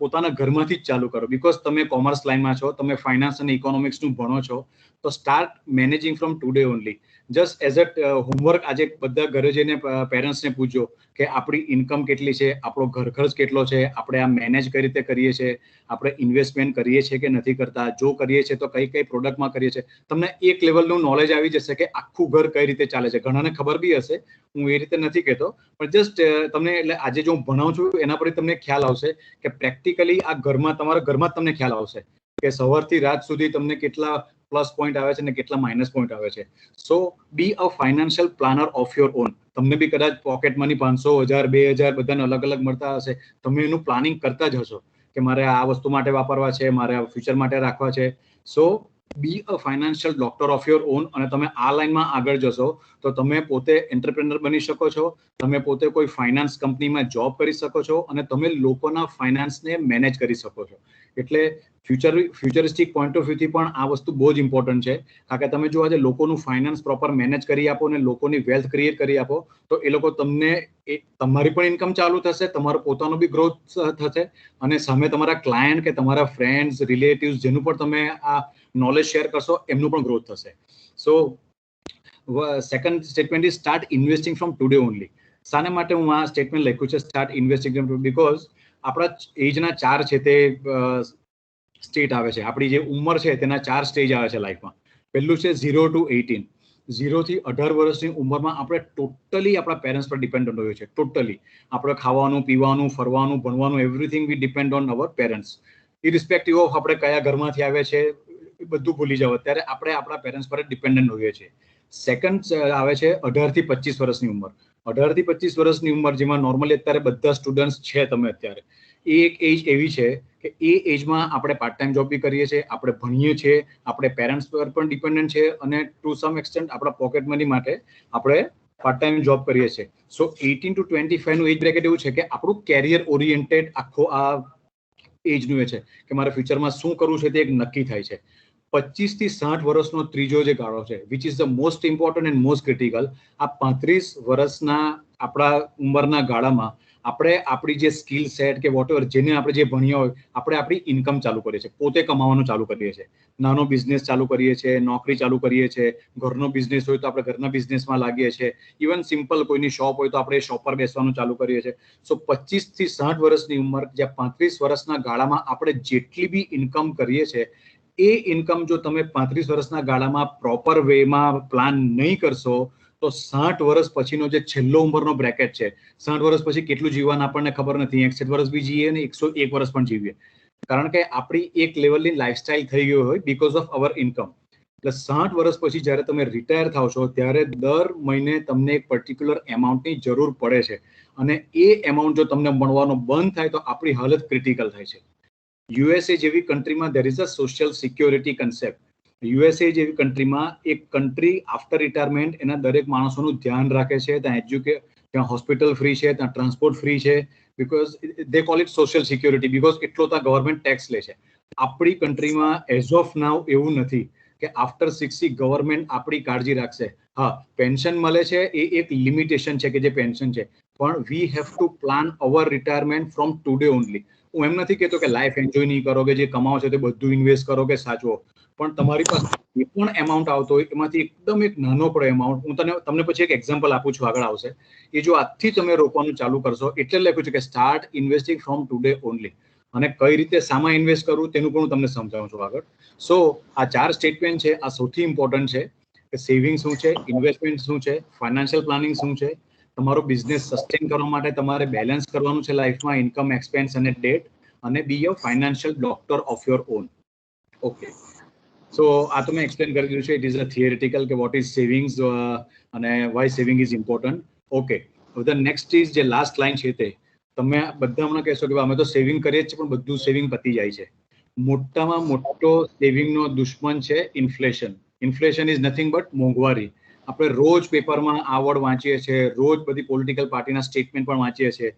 પોતાના ઘરમાંથી જ ચાલુ કરો. બીકોઝ તમે કોમર્સ લાઈનમાં છો, તમે ફાઇનાન્સ અને ઇકોનોમિક્સનું ભણો છો, તો start managing from today only. Just as a homework આજે બધા ઘરે જઈને પેરેન્ટ્સને પૂછજો કે આપણી ઇન્કમ કેટલી છે, આપણો ઘર ખર્ચ કેટલો છે, આપણે આ મેનેજ કઈ રીતે કરીએ છીએ, આપણે ઇન્વેસ્ટમેન્ટ કરીએ છીએ કે નથી કરતા, જો કરીએ છીએ તો કઈ પ્રોડક્ટમાં કરીએ છીએ. તમને એક લેવલનું નોલેજ આવી જશે કે આખું ઘર કઈ રીતે ચાલે છે. ઘણાને ખબર બી હશે, હું એ રીતે નથી કહેતો, પણ જસ્ટ તમને એટલે આજે જો હું ભણાવું છું એના પરથી તમને ખ્યાલ આવશે કે પ્રેક્ટિકલી આ તમારા ઘરમાં જ તમને ખ્યાલ આવશે કે સવારથી રાત સુધી તમને કેટલા પ્લસ પોઈન્ટ આવે છે અને કેટલા માઇનસ પોઈન્ટ આવે છે. So be a financial planner of your own. તમને બી કદાચ પોકેટ મની 500, 1000, 2000 બધાને અલગ અલગ મળતા હશે. તમે એનું પ્લાનિંગ કરતા જ હશો કે મારે આ વસ્તુ માટે વાપરવા છે, મારે ફ્યુચર માટે રાખવા છે. So be a financial doctor of your own. અને તમે આ લાઈનમાં આગળ જશો તો તમે પોતે એન્ટરપ્રેનર બની શકો છો, તમે પોતે કોઈ ફાઇનાન્સ કંપનીમાં જોબ કરી શકો છો અને તમે લોકોના ફાઇનાન્સને મેનેજ કરી શકો છો. એટલે ફ્યુચરિસ્ટિક પોઈન્ટ ઓફ વ્યૂથી પણ આ વસ્તુ બહુ જ ઇમ્પોર્ટન્ટ છે. કારણ કે તમે જો આજે લોકોનું ફાઇનાન્સ પ્રોપર મેનેજ કરી આપો અને લોકોની વેલ્થ ક્રિએટ કરી આપો તો એ લોકો તમને તમારી પણ ઇન્કમ ચાલુ થશે, તમારો પોતાનો બી ગ્રોથ થશે અને સામે તમારા ક્લાયન્ટ કે તમારા ફ્રેન્ડ્સ, રિલેટિવ્સ જેનું પણ તમે આ નોલેજ શેર કરશો એમનું પણ ગ્રોથ થશે. So second statement is start investing from today only. શાને માટે હું આ સ્ટેટમેન્ટ લખ્યું છે સ્ટાર્ટ ઇન્વેસ્ટિંગ? બીકોઝ આપણા એજના 4 છે તે સ્ટેટ આવે છે. આપણી જે ઉંમર છે તેના 4 સ્ટેજ આવે છે લાઈફમાં. પહેલું છે 0 to 18. 0 થી 18 વર્ષની ઉંમરમાં આપણે ટોટલી આપણા પેરેન્ટ્સ પર ડિપેન્ડન્ટ હોઈએ છીએ. ટોટલી આપણે ખાવાનું, પીવાનું, ફરવાનું, ભણવાનું, everything we depend on our parents. Irrespective of આપણે કયા ઘરમાંથી આવે છે એ બધું ભૂલી જાવ, અત્યારે આપણે આપણા પેરેન્ટ્સ પર ડિપેન્ડન્ટ હોઈએ છીએ. સેકન્ડ આવે છે 18 થી 25 વર્ષની ઉંમર. 18 થી 25 વર્ષની ઉંમર જેમાં નોર્મલી અત્યારે બધા સ્ટુડન્ટ્સ છે તમે અત્યારે, એ એક એજ એવી છે કે એ એજમાં આપણે પાર્ટ ટાઈમ જોબ બી કરીએ છીએ, આપણે ભણીએ છીએ, આપણે પેરેન્ટ્સ પર પણ ડિપેન્ડન્ટ છે અને ટુ સમ એક્સટેન્ટ આપણા પોકેટ મની માટે આપણે પાર્ટ ટાઈમ જોબ કરીએ છીએ. સો 18 to 25 નું એજ બ્રેકેટ એવું છે કે આપણું કેરિયર ઓરિએન્ટેડ આખો આ એજનું એ છે કે મારે ફ્યુચરમાં શું કરવું છે તે એક નક્કી થાય છે. 25 થી 60 વર્ષનો ત્રીજો જે ગાળો છે, which is the most important and most critical. આ 35 વર્ષના આપણા ઉંમરના ગાળામાં આપણે આપણી જે સ્કિલ સેટ કે વોટ એવર જેને આપણે જે ભણ્યા હોય આપણે આપણી ઇન્કમ ચાલુ કરીએ છીએ, પોતે કમાવાનું ચાલુ કરીએ છીએ. નાનો બિઝનેસ ચાલુ કરીએ છીએ, નોકરી ચાલુ કરીએ છીએ, ઘરનો બિઝનેસ હોય તો આપણે ઘરના બિઝનેસમાં લાગીએ છીએ, ઇવન સિમ્પલ કોઈની શોપ હોય તો આપણે શોપ પર બેસવાનું ચાલુ કરીએ છીએ. સો 25 થી 60 વર્ષની ઉંમર, જ્યાં 35 વર્ષના ગાળામાં આપણે જેટલી બી ઇન્કમ કરીએ છીએ એ ઇન્કમ જો તમે 35 વર્ષના ગાળામાં પ્રોપર વેમાં પ્લાન નહીં કરશો તો 60 વર્ષ પછીનો જે છેલ્લો ઉંમરનો બ્રેકેટ છે, 60 વર્ષ પછી કેટલું જીવવાનું આપણને ખબર નથી. 61 વર્ષ બી જીવીએ ને 101 વર્ષ પણ જીવીએ, કારણ કે આપણી એક લેવલની લાઈફસ્ટાઈલ થઈ ગઈ હોય બીકોઝ ઓફ અવર ઇન્કમ. એટલે 60 વર્ષ પછી જ્યારે તમે રિટાયર થાવ છો ત્યારે દર મહિને તમને એક પર્ટિક્યુલર એમાઉન્ટની જરૂર પડે છે અને એ એમાઉન્ટ જો તમને મળવાનું બંધ થાય તો આપણી હાલત ક્રિટિકલ થાય છે. USA જેવી કન્ટ્રીમાં there is a social security concept. USA જેવી કન્ટ્રીમાં એક કન્ટ્રી આફ્ટર રિટાયરમેન્ટ એના દરેક માણસોનું ધ્યાન રાખે છે. ત્યાં હોસ્પિટલ ફ્રી છે, ત્યાં ટ્રાન્સપોર્ટ ફ્રી છે, because they call it social security, because એટલો ત્યાં ગવર્મેન્ટ ટેક્સ લે છે. આપણી કન્ટ્રીમાં એઝ ઓફ નાવ એવું નથી કે આફ્ટર 60 ગવર્મેન્ટ આપણી કાળજી રાખશે. હા, પેન્શન મળે છે, એ એક લિમિટેશન છે કે જે પેન્શન છે, પણ we have to plan our retirement from today only. હું એમ નથી કહેતો કે લાઈફ એન્જોય નહીં કરો, કે જે કમાવો છો તે બધું ઇન્વેસ્ટ કરો કે સાચવો, પણ તમારી પાસે જે પણ એમાઉન્ટ આવતો હોય એમાંથી એકદમ એક નાનકડો એમાઉન્ટ, હું તમને પછી એક એક્ઝામ્પલ આપું છું, આગળ આવશે, એ જો આજથી તમે રોકવાનું ચાલુ કરશો, એટલે લખ્યું છે કે start investing from today only. અને કઈ રીતે સામાં ઇન્વેસ્ટ કરવું તેનું પણ હું તમને સમજાવું છું આગળ. સો આ 4 સ્ટેટમેન્ટ છે, આ સૌથી ઇમ્પોર્ટન્ટ છે કે સેવિંગ શું છે, ઇન્વેસ્ટમેન્ટ શું છે, ફાઇનાન્શિયલ પ્લાનિંગ શું છે, તમારો બિઝનેસ સસ્ટેન કરવા માટે તમારે બેલેન્સ કરવાનું છે લાઈફમાં ઇન્કમ, એક્સપેન્સ અને ડેટ, અને be a financial doctor of your own. Okay, so આ તો મેં એક્સપ્લેન કરી દીધું છે. ઇટ ઇઝ અ થિયરિટિકલ કે વોટ ઇઝ સેવિંગ્સ અને why saving is important. Okay, હવે ધ નેક્સ્ટ ઇઝ જે લાસ્ટ લાઈન છે તે તમે બધા હમણાં કહેશો કે અમે તો સેવિંગ કરીએ જ છે, પણ બધું સેવિંગ પતી જાય છે. મોટામાં મોટો સેવિંગનો દુશ્મન છે inflation. Inflation is nothing but મોંઘવારી. આપણે રોજ પેપરમાં આ વર્ડ વાંચીએ છીએ, રોજ બધી પોલિટિકલ પાર્ટીના સ્ટેટમેન્ટ પણ વાંચીએ છીએ,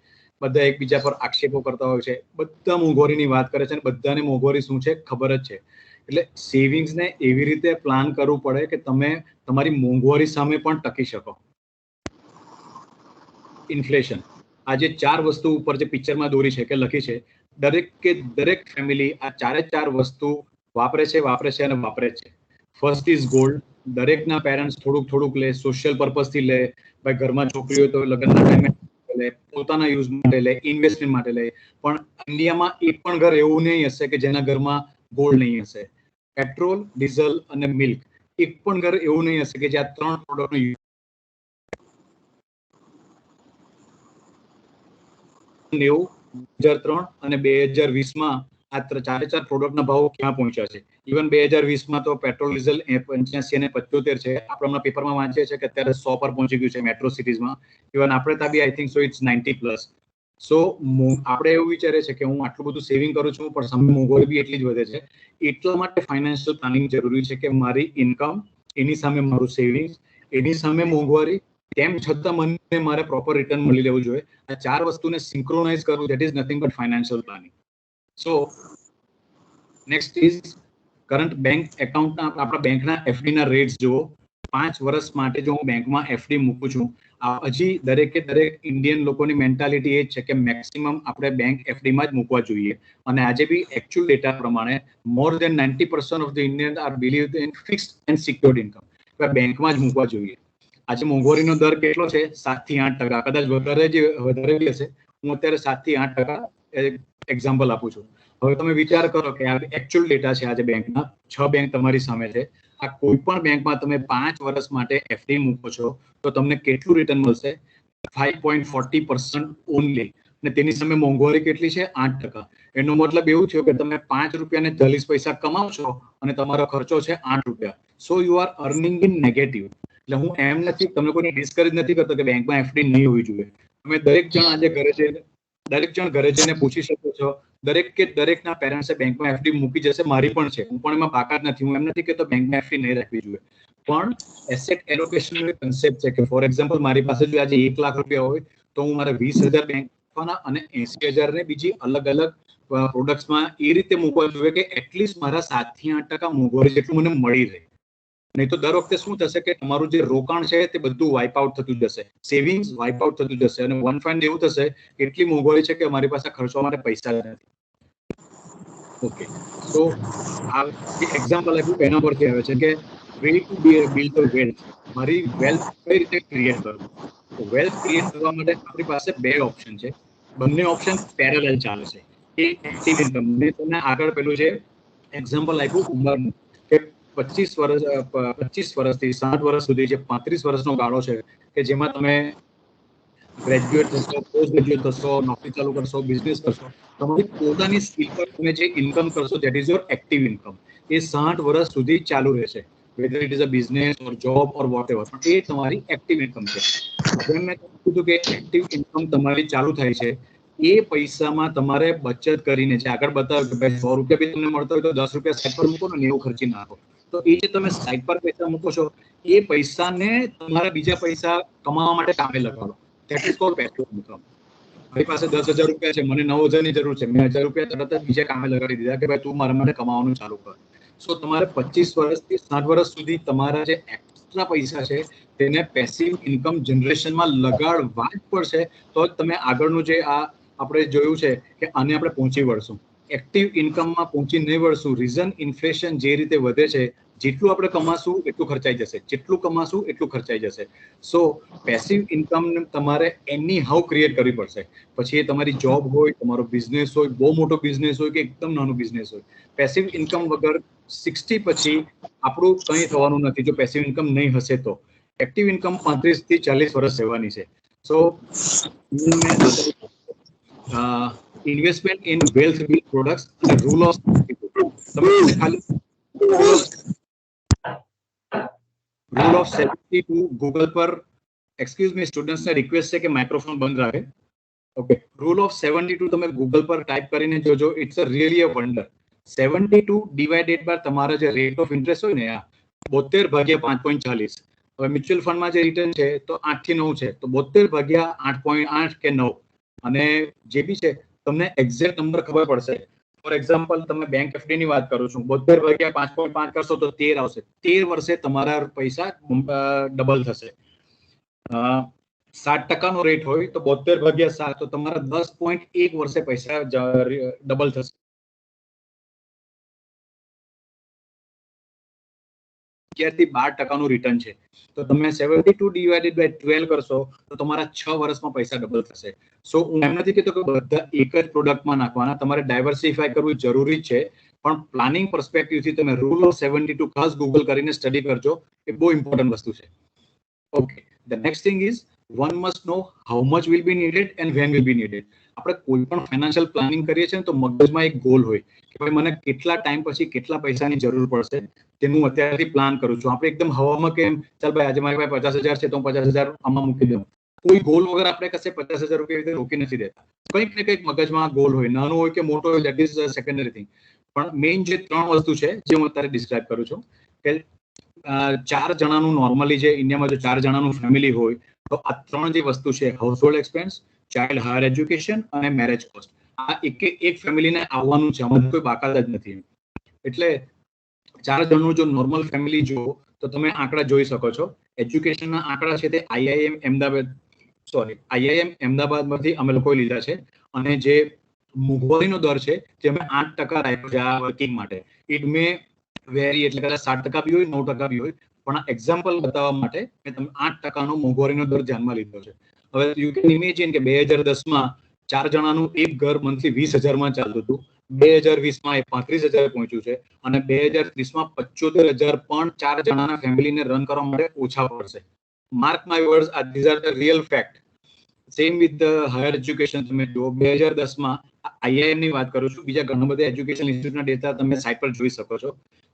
બધા એકબીજા પર આક્ષેપો કરતા હોય છે, બધા મોંઘવારીની વાત કરે છે, અને બધાને મોંઘવારી શું છે ખબર જ છે. એટલે સેવિંગ્સને એવી રીતે પ્લાન કરવું પડે કે તમે તમારી મોંઘવારી સામે પણ ટકી શકો. ઇન્ફ્લેશન, આ જે 4 વસ્તુ ઉપર જે પિક્ચરમાં દોરી છે કે લખી છે, દરેક ફેમિલી આ 4 વસ્તુ વાપરે છે અને વાપરે છે. First is gold. દરેકના પેરેન્ટ્સ થોડુંક લે, સોશિયલ પર્પઝથી લે, ભાઈ ઘરમાં છોકરી હોય તો લગ્નના ટાઈમે લે, પોતાના યુઝ માટે લે, ઇન્વેસ્ટમેન્ટ માટે લે. પણ ઇન્ડિયામાં એક પણ ઘર એવું નહીં હશે કે જેના ઘરમાં ગોલ્ડ નહીં હશે. પેટ્રોલ, ડીઝલ અને મિલ્ક, એક પણ ઘર એવું નહીં હશે કે જે આ 3 પ્રોડક્ટનો યુઝ 2003 અને 2020માં આ 4 પ્રોડક્ટના ભાવ ક્યાં પહોંચ્યા છે. ઇવન 2020માં તો પેટ્રોલ ડીઝલ 85 અને 75 છે. આપણે પેપરમાં વાંચીએ છીએ કે અત્યારે 100 પર પહોંચી ગયું છે મેટ્રો સિટીઝમાં. ઇવન આપણે ત્યાં બી આઈ થિંક સો ઇટ્સ 90+. સો આપણે એવું વિચારે છે કે હું આટલું બધું સેવિંગ કરું છું, પણ સામે મોંઘવારી બી એટલી જ વધે છે. એટલા માટે ફાઇનાન્શિયલ પ્લાનિંગ જરૂરી છે કે મારી ઇન્કમ, એની સામે મારું સેવિંગ, એની સામે મોંઘવારી, તેમ છતાં મને મારે પ્રોપર રિટર્ન મળી લેવું જોઈએ. આ 4 વસ્તુને સિંક્રોનાઇઝ કરવું, that is nothing but financial planning. So next is current bank એકાઉન્ટના, આપણા બેંકના એફડીના રેટ્સ જુઓ. 5 વર્ષ માટે જો હું બેંકમાં એફડી મૂકું છું, હજી દરેક ઇન્ડિયન લોકોની મેન્ટાલિટી એ જ છે કે મેક્સિમમ આપણે બેંક એફડીમાં જ મૂકવા જોઈએ. અને આજે બી એકચ્યુઅલ ડેટા પ્રમાણે more than 90% of the Indian are believe in fixed and secured income. બેંકમાં જ મૂકવા જોઈએ. આજે મોંઘવારીનો દર કેટલો છે? 7 થી 8%. કદાચ વધારે બી હશે. હું અત્યારે 7 થી 8% એક્ઝામ્પલ આપું છું. હવે તમે વિચાર કરો કે આ એકચ્યુઅલ ડેટા છે આજે બેંકના. 6 બેંક તમારી સામે છે. આ કોઈ પણ બેંકમાં તમે 5 વર્ષ માટે એફડી મૂકો છો તો તમને કેટલું રિટર્ન મળશે? 5.40% ઓનલી. અને તેની સામે મોંઘવારી કેટલી છે? 8%. એનો મતલબ એવું થયો કે તમે 5 રૂપિયા ને 40 પૈસા કમાવ છો અને તમારો ખર્ચો છે 8 રૂપિયા. So you are earning in negative. એટલે હું એમ નથી, તમને કોઈ ડિસ્કરેજ નથી કરતો કે બેંકમાં એફડી નહીં હોવી જોઈએ. તમે દરેક જણ આજે ઘરે જઈને પૂછી શકો છો. દરેકના પેરેન્ટ્સે બેંકમાં એફડી મૂકી જશે. મારી પણ છે, હું પણ એમાં બાકાત નથી. હું એમ નથી કહેતો બેંકમાં એફડી નહીં રાખવી જોઈએ, પણ એસેટ એલોકેશન કન્સેપ્ટ છે કે ફોર એક્ઝામ્પલ મારી પાસે જો આજે 1 લાખ રૂપિયા હોય તો હું મારે 20,000 બેંક આપવાના અને 80,000 ને બીજી અલગ પ્રોડક્ટ્સમાં એ રીતે મૂકવા જોઈએ કે એટલીસ્ટ મારા 7 થી 8% મોંઘવારી જેટલું મને મળી રહે. નહીં તો દર વખતે શું થશે કે તમારું જે રોકાણ છે તે બધું વાઇપ આઉટ થતું જશે, સેવિંગ્સ વાઇપ આઉટ થતું જશે, અને વન ફાઇન એવું થશે એટલી મોંઘવારી છે કે અમારી પાસે ખર્ચવા માટે પૈસા નથી. ઓકે, તો આ જે એક્ઝામ્પલ આપ્યું એના પરથી આવે છે કે way to build the wealth. મારી વેલ્થ કઈ રીતે ક્રિએટ કરવું? તો વેલ્થ ક્રિએટ કરવા માટે આપણી પાસે 2 ઓપ્શન છે. બંને ઓપ્શન પેરેલલ ચાલે છે. એક એક્ટિવ ઇન્કમ, મેં તમને આગળ પેલું છે એક્ઝામ્પલ આપ્યું ઉંમરનું કે 25 વર્ષથી 60 વર્ષ સુધી જે 35 વર્ષનો ગાળો છે કે જેમાં તમે ગ્રેજ્યુએટ થશો, પોસ્ટ ગ્રેજ્યુએટ થશો, નોકરી ચાલુ કરશો, બિઝનેસ કરશો, તમારી પોતાની સ્કિલ પર તમે જે ઇન્કમ કરશો that is your active income. એ 60 વર્ષ સુધી ચાલુ રહેશે, whether it is a business or job or whatever. પણ એ તમારી એક્ટિવ ઇન્કમ છે. જેમ મેં કીધું કે એક્ટિવ ઇન્કમ તમારી ચાલુ થાય છે, એ પૈસામાં તમારે બચત કરીને છે. આગળ બતાવ્યું કે ભાઈ 100 રૂપિયા બી તમને મળતા હોય તો 10 રૂપિયા સાઈડ પર મૂકો ને 90 ખર્ચી નાખો. તો એ જે તમે સાઈડ પર પૈસા મૂકો છો એ પૈસાને તમારા બીજા પૈસા કમાવા માટે કામે લગાડો. That is called passive income. મારી પાસે 10,000 રૂપિયા છે, મને 9,000 ની જરૂર છે, મેં 1,000 રૂપિયા તરત જ બીજા કામે લગાડી દીધા કે ભાઈ તું મારા માટે કમાવાનું ચાલુ કર. સો તમારે 25 વર્ષથી 60 વર્ષ સુધી તમારા જે એક્સ્ટ્રા પૈસા છે તેને પેસિવ ઇન્કમ જનરેશનમાં લગાડવા જ પડશે, તો જ તમે આગળનું જે આ આપણે જોયું છે કે આને આપણે પહોંચી વળશું. એક્ટિવ ઇન્કમમાં પહોંચી નહીં વળશું. રીઝન ઇન્ફ્લેશન જે રીતે વધે છે, જેટલું આપણે કમાશું એટલું ખર્ચાઈ જશે, જેટલું કમાશું એટલું ખર્ચાઈ જશે. સો પેસિવ ઇન્કમ તમારે એની હાઉ ક્રિએટ કરવી પડશે. પછી એ તમારી જોબ હોય, તમારો બિઝનેસ હોય, બહુ મોટો બિઝનેસ હોય કે એકદમ નાનો બિઝનેસ હોય, પેસિવ ઇન્કમ વગર 60 પછી આપણું કંઈ થવાનું નથી જો પેસિવ ઇન્કમ નહીં હશે તો. એક્ટિવ ઇન્કમ 35 થી 40 વર્ષ રહેવાની છે. So investment in wealth build products અને rule of rule of 72 Google પર, એક્સક્યુઝ મી સ્ટુડન્ટ્સને રિક્વેસ્ટ છે કે માઇક્રોફોન બંધ રાખે. ઓકે, રૂલ ઓફ 72 તમે ગૂગલ પર ટાઈપ કરીને જોજો. It's a really a wonder. 72 divided by તમારા જે રેટ ઓફ ઇન્ટરેસ્ટ હોય ને, આ 72 ભાગ્યા 5.40. હવે મ્યુચ્યુઅલ ફંડમાં જે રિટર્ન છે તો 8 થી 9 છે, તો 72 ભાગ્યા 8.8 કે 9, અને જે બી છે તમને એક્ઝેક્ટ નંબર ખબર પડશે. ફોર એક્ઝામ્પલ તમે બેંક એફડી ની વાત કરું છું, 72 ભાગ્યા 5.5 કરશો તો 13 આવશે. 13 વર્ષે તમારા પૈસા ડબલ થશે. 7% નો રેટ હોય તો 72 ભાગ્યા 7 તો તમારા 10.1 વર્ષે પૈસા ડબલ થશે. 11 થી 12% નું રિટર્ન છે, તો તમે 72 ડિવાઇડેડ બાય 12 કરશો તો તમારા 6 વર્ષમાં પૈસા ડબલ થશે. સો હું એમ નથી કહેતો કે બધા એક જ પ્રોડક્ટમાં નાખવાના, તમારે ડાયવર્સિફાય કરવું જરૂરી છે, પણ પ્લાનિંગ પર્સપેક્ટિવથી તમે રૂલ ઓફ 72 ખાસ ગૂગલ કરીને સ્ટડી કરજો, એ બહુ ઇમ્પોર્ટન્ટ વસ્તુ છે. Okay, the next thing is one must know how much will be needed and when will be needed. આપણે કોઈ પણ ફાઇનાન્શિયલ પ્લાનિંગ કરીએ છીએ તો મગજમાં એક ગોલ હોય કે ભાઈ મને કેટલા ટાઈમ પછી કેટલા પૈસાની જરૂર પડશે, તેનું અત્યારથી પ્લાન કરું છું. આપણે એકદમ હવામાં કે ચાલ ભાઈ આજે મારી પાસે 50,000 છે તો 50,000 આમાં મૂકી દઉં. કોઈ ગોલ વગર આપણે કશે 50,000 રૂપિયા રીતે રોકી નથી દેતા. કંઈક ને કંઈક મગજમાં ગોલ હોય, નાનો હોય કે મોટો હોય, દેટ ઇઝ સેકન્ડરી થિંગ. પણ મેઇન જે 3 વસ્તુ છે જે હું અત્યારે ડિસ્ક્રાઇબ કરું છું કે 4 જણાનું નોર્મલી જે ઇન્ડિયામાં જો 4 જણાનું ફેમિલી હોય તો આ 3 જે વસ્તુ છે, household expense, child higher education અને મેરેજ કોસ્ટ, આ એક ફેમિલીને આવવાનું છે, આમાં કોઈ બાકાત જ નથી. એટલે 4 જણનું જો નોર્મલ ફેમિલી જુઓ તો તમે આંકડા જોઈ શકો છો. એજ્યુકેશનના આંકડા છે તે આઈઆઈએમ અમદાવાદમાંથી અમે લોકોએ લીધા છે, અને જે મોંઘવારીનો દર છે તે અમે 8% રાખ્યો છે આ વર્કિંગ માટે. ઇટ મે વેરી, એટલે કદાચ 7% બી હોય, 9% બી હોય, પણ આ એક્ઝામ્પલ બતાવવા માટે મેં તમે 8%નો મોંઘવારીનો દર ધ્યાનમાં લીધો છે. હવે યુ કેન ઇમેજિન કે 2010માં 4 જણાનું એક ઘર મંથલી 20,000માં ચાલતું હતું, 2020માં એ 35,000 પહોંચ્યું છે, અને 2030માં 75,000 પણ 4 જણાના ફેમિલીને રન કરવા માટે ઓછા પડશે. Mark my words, these are the real fact. Same with the higher education. તમે જુઓ 2010માં આઈઆઈએમ ની વાત કરું છું, બીજા ઘણા બધા એજ્યુકેશન ઇન્સ્ટિટ્યૂટના ડેટા તમે સાઇટ પર જોઈ શકો છો.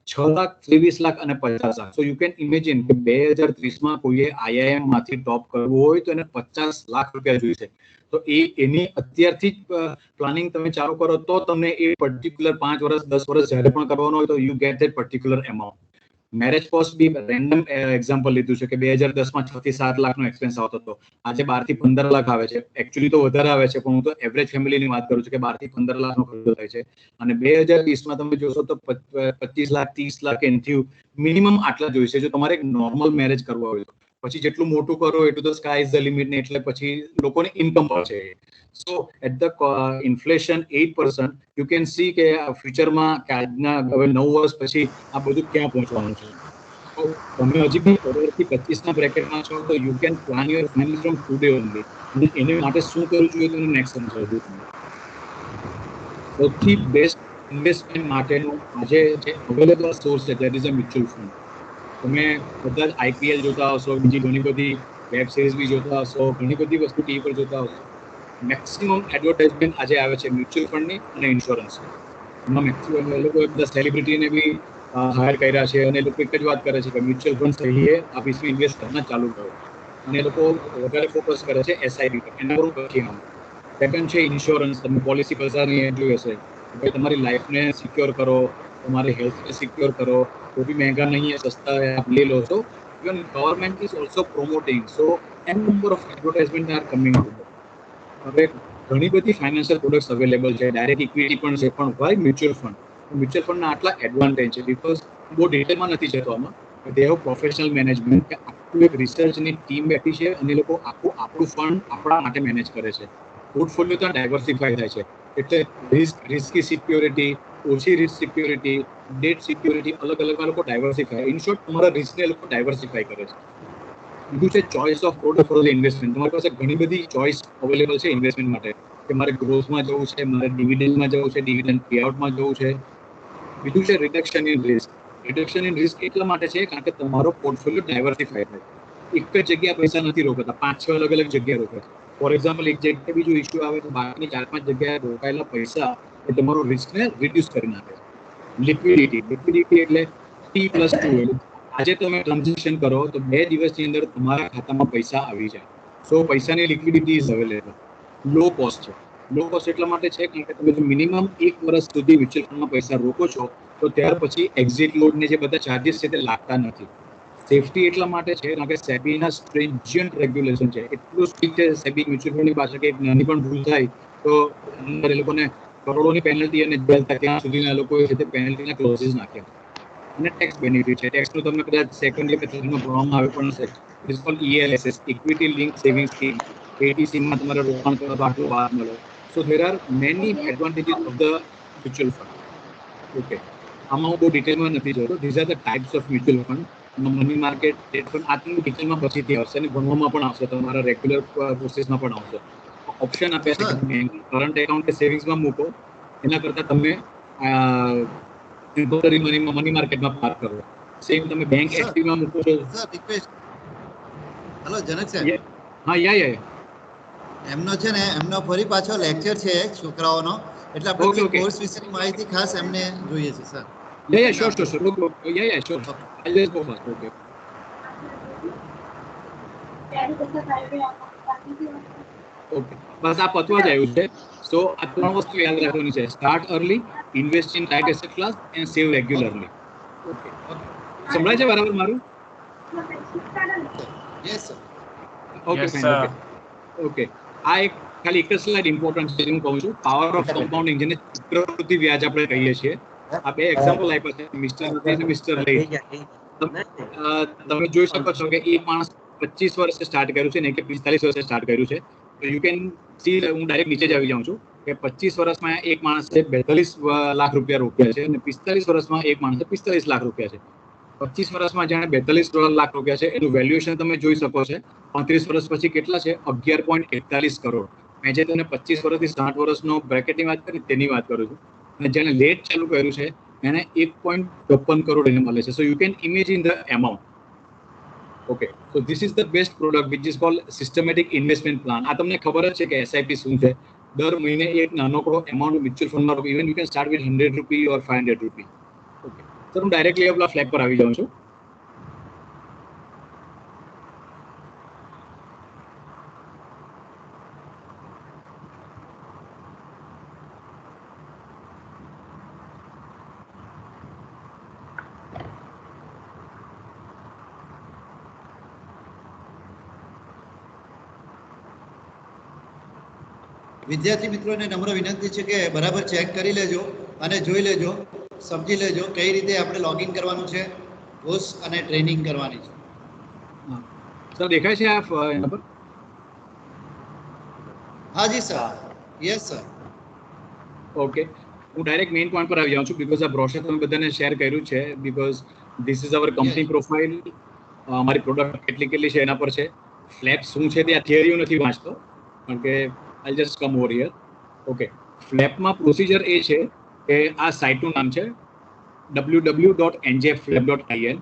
6 લાખ, 23 લાખ અને 50 લાખ. સો યુ કેન ઇમેજિન કે 2030માં કોઈએ આઈઆઈએમ માંથી ટોપ કરવું હોય તો એને 50 લાખ રૂપિયા જોઈશે. તો એની અત્યારથી જ પ્લાનિંગ તમે ચાલુ કરો તો તમને એ પર્ટિક્યુલર 5 વર્ષ 10 વર્ષ જ્યારે પણ કરવાનો હોય તો you get that particular amount. Marriage cost be random example લીધું છે કે 2010માં 6 થી 7 લાખનો એક્સપેન્સ આવતો હતો, આજે 12 થી 15 લાખ આવે છે. એકચ્યુઅલી તો વધારે આવે છે, પણ હું તો એવરેજ ફેમિલીની વાત કરું છું કે 12 થી 15 લાખનો ખર્ચો થાય છે. અને 2020માં તમે જોશો તો 25 લાખ 30 લાખ એનથી મિનિમમ આટલા જોઈશે જો તમારે એક નોર્મલ મેરેજ કરવો હોય તો. પછી જેટલું મોટું કરો એટલું તો સ્કાય ઇઝ ધ લિમિટ ને, એટલે પછી લોકોની ઇન્કમ પણ છે. So at the inflation 8%, you can see કે ફ્યુચરમાં કે આજના હવે 9 વર્ષ પછી આ બધું ક્યાં પહોંચવાનું છે. તો તમે હજી બી 18 થી 25ના બ્રેકેટમાં છો તો you can plan your family from today only. અને એને માટે શું કરવું જોઈએ તો નેક્સ્ટ સમજાવું છું. સૌથી બેસ્ટ ઇન્વેસ્ટમેન્ટ માટેનું આજે જે અવેલેબલ સોર્સ છે that is a mutual fund. તમે બધા જ આઈપીએલ જોતા હશો, બીજી ઘણી બધી વેબ સિરીઝ બી જોતા હશો, ઘણી બધી વસ્તુ ટીવી પર જોતા હશો. મેક્સિમમ એડવર્ટાઇઝમેન્ટ આજે આવે છે મ્યુચ્યુઅલ ફંડની અને ઇન્સ્યોરન્સની. એમાં મેક્સિમમ એ લોકો બધા સેલિબ્રિટીને બી હાયર કર્યા છે, અને એ લોકો એક જ વાત કરે છે કે મ્યુચ્યુઅલ ફંડ સહી હે, આપ इसमें ઇન્વેસ્ટ करना ચાલુ કરો. અને એ લોકો વધારે ફોકસ કરે છે એસઆઈપી પર. એના પર પછી નામ. સેકન્ડ છે ઇન્સ્યોરન્સ. તમે પોલિસી બજારની જોઈ હશે કે તમારી લાઈફને સિક્યોર કરો, तुम्हारे हेल्थ को सिक्योर करो, वो भी महंगा नहीं है, सस्ता है, आप ले लो. So even government is also promoting, so n number of advertisement are coming to. હવે ઘણી બધી ફાઇનાન્શિયલ પ્રોડક્ટ્સ અવેલેબલ છે, ડાયરેક્ટ ઇક્વિટી પણ છે, પણ વાય મ્યુચ્યુઅલ ફંડના આટલા એડવાન્ટેજ છે બીકોઝ બહુ ડિટેલમાં નથી જતો આમાં. દે હેવ પ્રોફેશનલ મેનેજમેન્ટ, કે આખું એક રિસર્ચની ટીમ બેઠી છે અને એ લોકો આખું આપણું ફંડ આપણા માટે મેનેજ કરે છે. પોર્ટફોલિયો ત્યાં ડાયવર્સિફાય થાય છે, એટલે રિસ્કી સિક્યોરિટી, ઓછી રિસ્ક સિક્યોરિટી, ડેટ સિક્યોરિટી અલગ અલગ લોકો ડાયવર્સિફાય, ઇન શોર્ટ તમારા રિસ્કને લોકો ડાયવર્સિફાય કરે છે. બીજું છે choice of product for the investment. તમારી પાસે ઘણી બધી ચોઇસ અવેલેબલ છે ઇન્વેસ્ટમેન્ટ માટે, કે મારે ગ્રોથમાં જવું છે, મારે ડિવિડન્ડમાં જવું છે, ડિવિડન્ડ પેઆઉટમાં જવું છે. બીજું છે reduction in risk. Reduction in risk એટલા માટે છે કારણ કે તમારો પોર્ટફોલિયો ડાયવર્સિફાય થાય. એક જ જગ્યા પૈસા નથી રોકતા, 5-6 અલગ અલગ જગ્યાએ રોકે છે. ફોર એક્ઝામ્પલ, એક જગ્યાએ બીજું ઇસ્યુ આવે તો બાકીની 4-5 જગ્યાએ રોકાયેલા પૈસા એ તમારો રિસ્કને રિડ્યુસ કરી નાખે છે. લિક્વિડિટી એટલે T+2. આજે તમે ટ્રાન્ઝેક્શન કરો તો 2 દિવસની અંદર તમારા ખાતામાં પૈસા આવી જાય. સો પૈસાની liquidity is available. Low cost છે. લો કોસ્ટ એટલા માટે છે કારણ કે તમે જો મિનિમમ 1 વર્ષ સુધી મ્યુચ્યુઅલ ફંડમાં પૈસા રોકો છો તો ત્યાર પછી એક્ઝિટ લોડ ને જે બધા ચાર્જીસ છે તે લાગતા નથી. સેફટી એટલા માટે છે કારણ કે સેબીના સ્ટ્રિન્જન્ટ રેગ્યુલેશન છે, એટલું સ્ટ્રિક્ટ છે સેબી મ્યુચ્યુઅલ ફંડની પાસે કે એક નાની પણ ભૂલ થાય તો અંદર એ લોકોને કરોડોની પેનલ્ટી અને જેલ થાય ત્યાં સુધીના લોકોએ છે તે પેનલ્ટીના ક્લોઝિસ નાખ્યા. અને ટેક્સ બેનિફિટ છે. ટેક્સનું તમને કદાચ સેકન્ડ કે થર્ડમાં ભણવામાં આવે પણ હશે. It is called ELSS, equity link saving scheme. ATCમાં તમારે રોકાણ કરો તો આટલો લાભ મળે. So there are many advantages of the mutual fund. Okay, આમાં હું બહુ ડિટેલમાં નથી જતો. These are the types of mutual fund. Money market, debt fund, આ તમને ડિટેલમાં પછીથી આવશે અને ભણવામાં પણ આવશે, તમારા રેગ્યુલર પ્રોસેસમાં પણ આવશે. ઓપ્શન આપ્યા છે કે તમે કરંટ એકાઉન્ટ કે સેવિંગ્સમાં મૂકો, એના કરતાં તમે મની માર્કેટમાં પાર્ક કરો. સેમ તમે બેંક એફડીમાં મૂકો છો. સર રિક્વેસ્ટ, હેલો જનક સાહેબ. હા, યા એમનો છે ને એમનો ફરી પાછો લેક્ચર છે છોકરાઓનો, એટલે આપણે કોર્સ વિશેની માહિતી ખાસ એમને જોઈએ છે sir. Yeah sure sure I just go fast. Okay બસ આ પતવા જ આવ્યું છે. સો આ 3 વસ્તુ યાદ રાખવાની છે: start early, invest in right asset class and save regularly. Okay, સંભળાય છે બરાબર મારું? Yes sir. Okay fine. Okay, આ એક ખાલી એક જ સ્લાઇડ ઇમ્પોર્ટન્ટ છે હું કહું છું. પાવર ઓફ કમ્પાઉન્ડિંગ, જેને ચક્રવૃદ્ધિ વ્યાજ આપણે કહીએ છીએ. આ 2 એક્ઝામ્પલ આપ્યા છે, મિસ્ટર અને મિસ્ટર લઈ. તમે જોઈ શકો છો કે એક માણસ 25 વર્ષે સ્ટાર્ટ કર્યું છે ને કે 45 વર્ષે સ્ટાર્ટ કર્યું છે. તો યુ કેન સી, હું ડાયરેક્ટ નીચે જ આવી જાઉં છું કે 25 વર્ષમાં એક માણસે 42 લાખ રૂપિયા રોક્યા છે અને 45 વર્ષમાં એક માણસે 45 લાખ રૂપિયા છે. 25 વર્ષમાં જેણે 42 લાખ રૂપિયા છે એનું વેલ્યુએશન તમે જોઈ શકો છો. 35 વર્ષ પછી કેટલા છે? 11.41 કરોડ. મેં જે તમને 25 વર્ષથી 60 વર્ષનો બ્રેકેટની વાત કરી તેની વાત કરું છું. અને જેને લેટ ચાલુ કર્યું છે એને 1.54 કરોડ એને મળે છે. સો you can imagine the amount. Okay, so this is the best product which is called systematic investment plan. આ તમને ખબર જ છે કે SIP શું છે. દર મહિને એક નાનકડો એમાઉન્ટ મ્યુચ્યુઅલ ફંડમાં રોકો. Even you can start with 100 rupee or 500 rupee. Okay, sir હું ડાયરેક્ટલી આપણા ફ્લેગ પર આવી જાઉં છું. વિદ્યાર્થી મિત્રોને નમ્ર વિનંતી છે કે બરાબર ચેક કરી લેજો અને જોઈ લેજો, સમજી લેજો કઈ રીતે આપણે લોગિન કરવાનું છે, કોર્સ અને ટ્રેનિંગ કરવાની છે. સર દેખાય છે આ એના પર? હા જી સર. Yes sir. ઓકે, હું ડાયરેક્ટ મેઇન પોઈન્ટ પર આવી જાઉં છું બીકોઝ આ બ્રોશર તમે બધાને શેર કર્યું છે. Because this is our company profile. અમારી પ્રોડક્ટ કેટલી છે એના પર છે. ફ્લેપ શું છે તે આ થિયરીઓ નથી વાંચતો કારણ કે I just come over here. Okay, ફ્લેપમાં પ્રોસિજર એ છે કે આ સાઇટનું નામ છે www.njflap.in.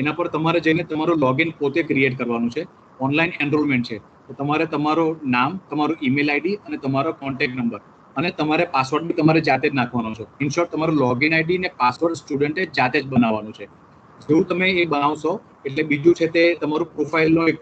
એના પર તમારે જઈને તમારું લોગિન પોતે ક્રિએટ કરવાનું છે. ઓનલાઈન એનરોલમેન્ટ છે, તો તમારે તમારું નામ, તમારું ઈમેલ આઈડી અને તમારો કોન્ટેક્ટ નંબર અને તમારે પાસવર્ડ બી તમારે જાતે જ નાખવાનો છે. ઇન શોર્ટ, તમારું લોગિન આઈડી ને પાસવર્ડ સ્ટુડન્ટે જાતે જ બનાવવાનું છે. જેવું તમે એ બનાવશો એટલે બીજું છે તે તમારું પ્રોફાઇલનો એક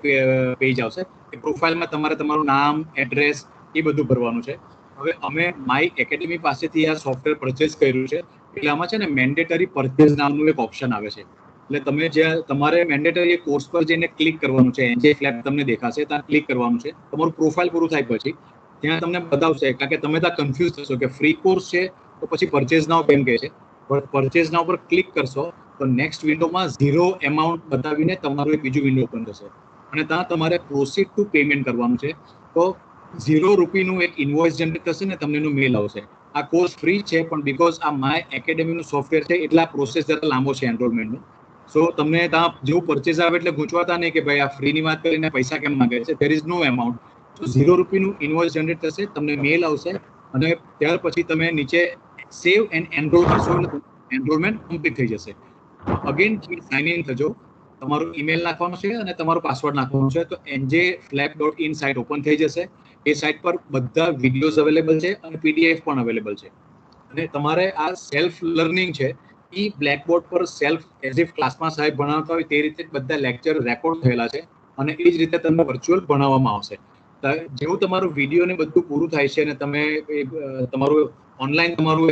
પેજ આવશે. એ પ્રોફાઇલમાં તમારે તમારું નામ, એડ્રેસ એ બધું ભરવાનું છે. હવે અમે માય એકેડેમી પાસેથી આ સોફ્ટવેર પરચેસ કર્યું છે. પેલામાં છે ને મેન્ડેટરી પરચેઝ નામનું એક ઓપ્શન આવે છે. એટલે તમે જે તમારે મેન્ડેટરી કોર્સ પર જઈને ક્લિક કરવાનું છે, એનજે ફ્લેપ તમને દેખાશે, ત્યાં ક્લિક કરવાનું છે. તમારું પ્રોફાઇલ પૂરું થાય પછી ત્યાં તમને બતાવશે, કારણ કે તમે ત્યાં કન્ફ્યુઝ થશો કે ફ્રી કોર્સ છે તો પછી પરચેઝ નાવ કેમ કહે છે. પણ પરચેઝ નાવ પર ક્લિક કરશો તો નેક્સ્ટ વિન્ડોમાં 0 એમાઉન્ટ બતાવીને તમારું એક બીજું વિન્ડો ઓપન થશે અને ત્યાં તમારે પ્રોસીડ ટુ પેમેન્ટ કરવાનું છે. તો 0 રૂપિયાનું એક ઇન્વોઇસ જનરેટ થશે ને તમને એનું મેલ આવશે. આ કોર્સ ફ્રી છે, પણ બીકોઝ આ માય એકેડેમીનું સોફ્ટવેર છે એટલે આ પ્રોસેસ જરા લાંબો છે એનરોલમેન્ટનો. સો તમને ત્યાં જેવું પરચેઝ આવે એટલે ગૂંચવાતા નહીં કે ભાઈ આ ફ્રીની વાત કરીને પૈસા કેમ માંગે છે. There is no amount. તો 0 રૂપિયાનું ઇન્વોઇસ જનરેટ થશે, તમને મેલ આવશે અને ત્યાર પછી તમે નીચે સેવ એન્ડ એનરોલ કરશો એટલે એનરોલમેન્ટ કમ્પ્લીટ થઈ જશે. અગેન તમે સાઇન ઇન થજો, તમારું ઈમેલ નાખવાનું છે અને તમારો પાસવર્ડ નાખવાનો છે. તો njflap.in સાઇટ ઓપન થઈ જશે. એ સાઇટ પર બધા વિડીયોઝ અવેલેબલ છે અને પીડીએફ પણ અવેલેબલ છે. અને તમારે આ સેલ્ફ લર્નિંગ છે એ બ્લેકબોર્ડ પર સેલ્ફ એઝ ઇફ ક્લાસમાં સાહેબ ભણાવતા હોય તે રીતે બધા લેક્ચર રેકોર્ડ થયેલા છે અને એ જ રીતે તમને વર્ચ્યુઅલ ભણાવવામાં આવશે. જેવું તમારું વિડીયો ને બધું પૂરું થાય છે અને તમે તમારું ઓનલાઈન તમારું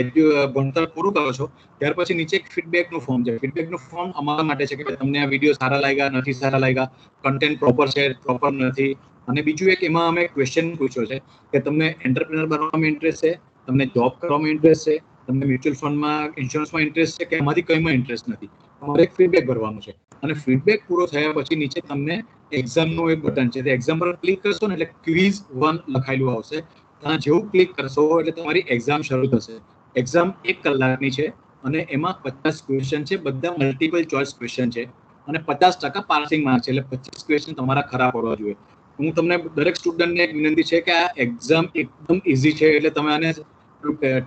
ભણતર પૂરું કરો છો ત્યાર પછી નીચે એક ફીડબેકનું ફોર્મ છે. ફીડબેકનું ફોર્મ અમારા માટે છે કે તમને આ વિડીયો સારા લાગ્યા, નથી સારા લાગ્યા, કન્ટેન્ટ પ્રોપર છે, પ્રોપર નથી. અને બીજું એક એમાં અમે ક્વેશ્ચન પૂછ્યો છે કે તમને એન્ટરપ્રેનર બનવામાં ઇન્ટરેસ્ટ છે, તમને જોબ કરવામાં ઇન્ટરેસ્ટ છે, તમને મ્યુચ્યુઅલ ફંડમાં, ઇન્સ્યોરન્સમાં ઇન્ટરેસ્ટ છે કે એમાંથી કંઈમાં ઇન્ટરેસ્ટ નથી. તમારે એક ફીડબેક ભરવાનું છે અને ફીડબેક પૂરો થયા પછી નીચે તમને એક્ઝામનું એક બટન છે. તે એક્ઝામ પર ક્લિક કરશો ને એટલે ક્વિઝ 1 લખાયેલું આવશે. ત્યાં જેવું ક્લિક કરશો એટલે તમારી એક્ઝામ શરૂ થશે. એક્ઝામ 1 કલાકની છે અને એમાં 50 ક્વેશ્ચન છે, બધા મલ્ટિપલ ચોઇસ ક્વેશ્ચન છે અને 50% પાસિંગ માર્ક છે. એટલે 25 ક્વેશ્ચન તમારા ખરા પડવા જોઈએ. હું તમને દરેક સ્ટુડન્ટને એક વિનંતી છે કે આ એક્ઝામ એકદમ ઇઝી છે, એટલે તમે આને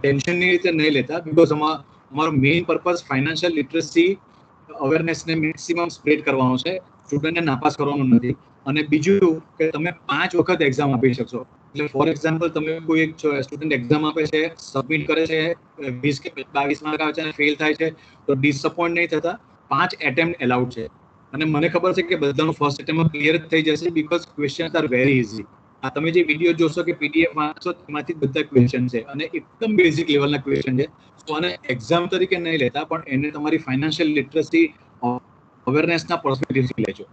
ટેન્શનની રીતે નહીં લેતા. બીકોઝ અમારો મેઇન પર્પઝ ફાઇનાન્શિયલ લિટરસી અવેરનેસને મેક્સિમમ સ્પ્રેડ કરવાનો છે, સ્ટુડન્ટને નાપાસ કરવાનો નથી. અને બીજું કે તમે 5 વખત એક્ઝામ આપી શકશો. એટલે ફોર એક્ઝામ્પલ તમે કોઈ એક સ્ટુડન્ટ એક્ઝામ આપે છે, સબમિટ કરે છે, 20 કે 22 માર્ક આવે છે અને ફેલ થાય છે તો ડિસઅપોઇન્ટ નહીં થતા. 5 એટેમ્પ્ટ એલાઉડ છે અને મને ખબર છે કે બધાનું ફર્સ્ટ એટેમ્પમાં ક્લિયર જ થઈ જશે because questions are very easy. આ તમે જે વિડીયો જોશો કે પીડીએફ વાંચશો તેમાંથી બધા ક્વેશ્ચન છે અને એકદમ બેઝિક લેવલના ક્વેશ્ચન છે. તો આને એક્ઝામ તરીકે નહીં લેતા પણ એને તમારી ફાઇનાન્શિયલ લિટરસી અવેરનેસના પર્સપેક્ટિવથી લેજો.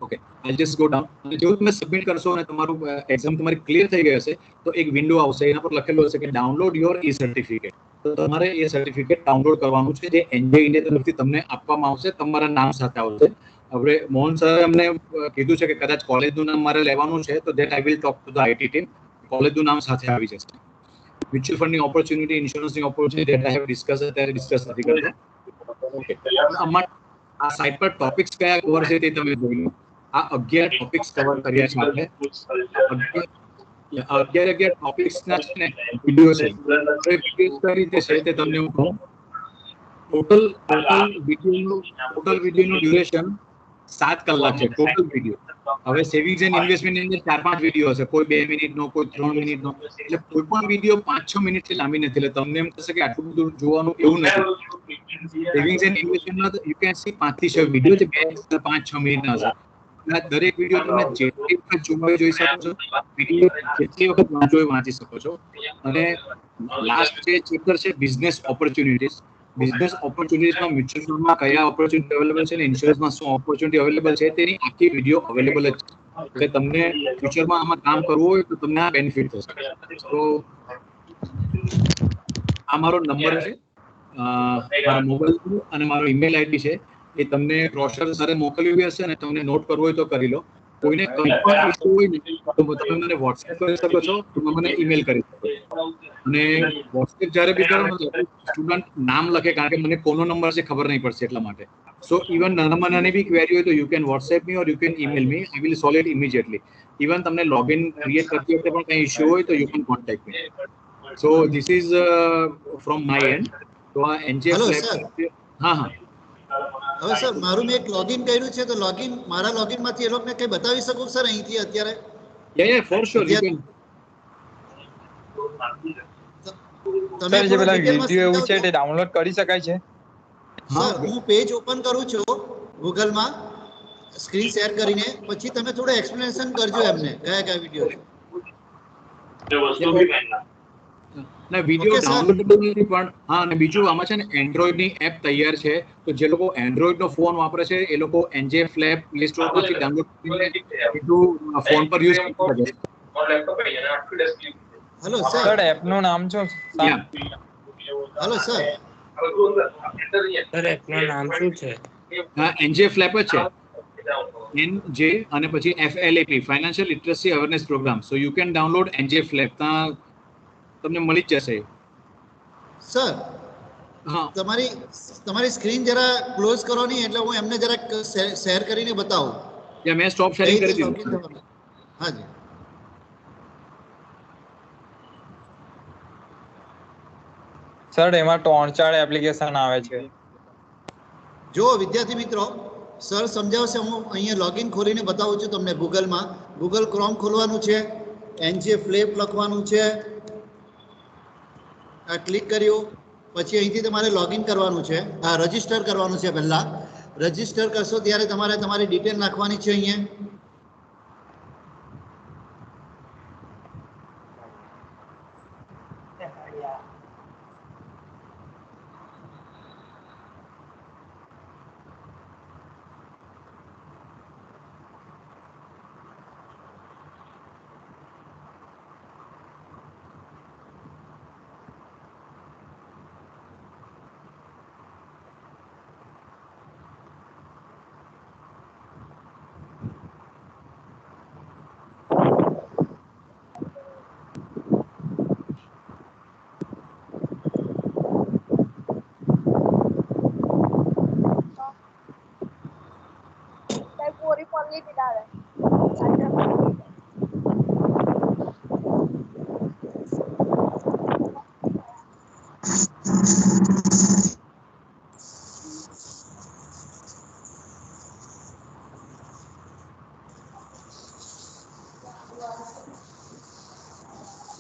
Okay, I just go down. અને જો તમે સબમિટ કરશો અને તમારું એક્ઝામ તમારી ક્લિયર થઈ ગઈ હશે તો એક વિન્ડો આવશે, એના પર લખેલું હશે કે ડાઉનલોડ યોર ઈ સર્ટિફિકેટ. તો તમારે એ સર્ટિફિકેટ ડાઉનલોડ કરવાનું છે જે એનજે ઇન્ડિયા તરફથી તમને આપવામાં આવશે, તમારા નામ સાથે આવશે. હવે મોહન સરે અમને કીધું છે કે કદાચ કોલેજનું નામ મારે લેવાનું છે તો that I will talk to the IT team. કોલેજનું નામ સાથે આવી જશે. મ્યુચ્યુઅલ ફંડની ઓપોર્ચ્યુનિટી, ઇન્સ્યોરન્સની opportunity that I have discuss અત્યારે ડિસ્કસ નથી કરતો. ઓકે, આ સાઇટ પર ટોપિક્સ કયા કવર છે તે તમે જોઈ લો. આ 11 ટોપિક્સ કવર કર્યા છે આપણે. 11 ટોપિક્સના છે ને વિડીયો છે. તો એ વિડીયો કઈ રીતે છે તે તમને હું કહું. ટોટલ વિડીયોનું ડ્યુરેશન 7 કલાક છે ટોટલ વિડીયો. હવે સેવિંગ્સ એન્ડ ઇન્વેસ્ટમેન્ટની અંદર 4-5 વિડીયો હશે, કોઈ 2 મિનિટનો, કોઈ 3 મિનિટનો. એટલે કોઈ પણ વિડીયો 5-6 મિનિટથી લાંબી નથી. એટલે તમને એમ થશે કે આટલું બધું જોવાનું એવું નથી. સેવિંગ્સ એન્ડ ઇન્વેસ્ટમેન્ટમાં યુ કેન સી 5 થી 6 વિડીયો છે, 5-6 મિનિટના હશે. દરેક વિડીયો તમે જેટલી વખત જોઈ શકો છો, વિડીયો જેટલી વખત વાંચી શકો છો. અને લાસ્ટ જે ચેપ્ટર છે બિઝનેસ ઓપોર્ચ્યુનિટીઝ. બિઝનેસ ઓપોર્ચ્યુનિટીઝમાં મ્યુચ્યુઅલ ફંડમાં કયા ઓપોર્ચ્યુનિટી અવેલેબલ છે અને ઇન્સ્યોરન્સમાં શું ઓપોર્ચ્યુનિટી અવેલેબલ છે તેની આખી વિડીયો અવેલેબલ જ છે. એટલે તમને ફ્યુચરમાં આમાં કામ કરવું હોય તો તમને આ બેનિફિટ થશે. તો આ મારો નંબર છે, મારો મોબાઈલ અને મારો ઈમેલ આઈડી છે. એ તમને બ્રોશર સરે મોકલ્યું હશે અને તમને નોટ કરવો હોય તો કરી લો. કોઈને કંઈ પણ ઇશ્યુ હોય ને તો તમે મને વોટ્સએપ કરી શકો છો, તમે મને ઈમેલ કરી શકો છો. અને વોટ્સએપ જ્યારે બી કરો ને સ્ટુડન્ટ નામ લખે, કારણ કે મને કોનો નંબર છે ખબર નહીં પડશે એટલા માટે. સો ઇવન નાનામાં નાની બી ક્વેરી હોય તો you can WhatsApp me or you can email me. I will solve it immediately. Even તમને લોગિન ક્રિએટ કરતી વખતે પણ કંઈ ઇશ્યુ હોય તો you can contact me. So this is from my and. તો આ એનજે હા. હવે સર મારું મેં એક લોગિન કર્યું છે તો મારા લોગિનમાંથી એ લોકોને કંઈ બતાવી શકું સર અહીંથી અત્યારે? યા ફોર શ્યોર યુ કેન. તમે જે પેલા વિડિયો એવું છે તે ડાઉનલોડ કરી શકાય છે? સર હું પેજ ઓપન કરું છું ગૂગલમાં સ્ક્રીન શેર કરીને, પછી તમે થોડું એક્સપ્લેનેશન કરજો એમને કયા વિડિયો છે. ને વિડિયો Okay, sir. ડાઉનલોડેબલ નથી પણ હા અને બીજું આમાં છે ને એન્ડ્રોઇડ ની એપ તૈયાર છે તો જે લોકો એન્ડ્રોઇડ નો ફોન વાપરે છે એ લોકો NJ Flap પ્લે સ્ટોર પરથી ડાઉનલોડ કરીને સીધું ફોન પર યુઝ કરી શકે છે. હેલો સર સર, એપનું નામ શું? Yeah. હેલો સર, સર એપનું નામ શું છે? હા NJ Flap જ છે. NJ અને પછી FLAP financial literacy awareness program. So you can download NJ Flap. ત્યાં તમને મળી જ જશે. સર હા તમારી સ્ક્રીન જરા ક્લોઝ કરવાની એટલે હું એમને જરાક શેર કરીને બતાવું યા મેં સ્ટોપ કઈ શેરિંગ રીતે કરી login દીધું. થવાનું. હાજી સર એમાં 3-4 એપ્લિકેશન આવે છે. જો વિદ્યાર્થી મિત્રો, સર સમજાવશે, હું અહીંયા લોગિન ખોલીને બતાવું છું તમને. ગૂગલમાં ગૂગલ ક્રોમ ખોલવાનું છે, NJ Flap લખવાનું છે, આ ક્લિક કર્યું પછી અહીંથી તમારે લોગિન કરવાનું છે, રજીસ્ટર કરવાનું છે. પહેલા રજીસ્ટર કરશો ત્યારે તમારે તમારી ડિટેલ નાખવાની છે અહીંયા. પૂરી પલ્લી પીડાવે.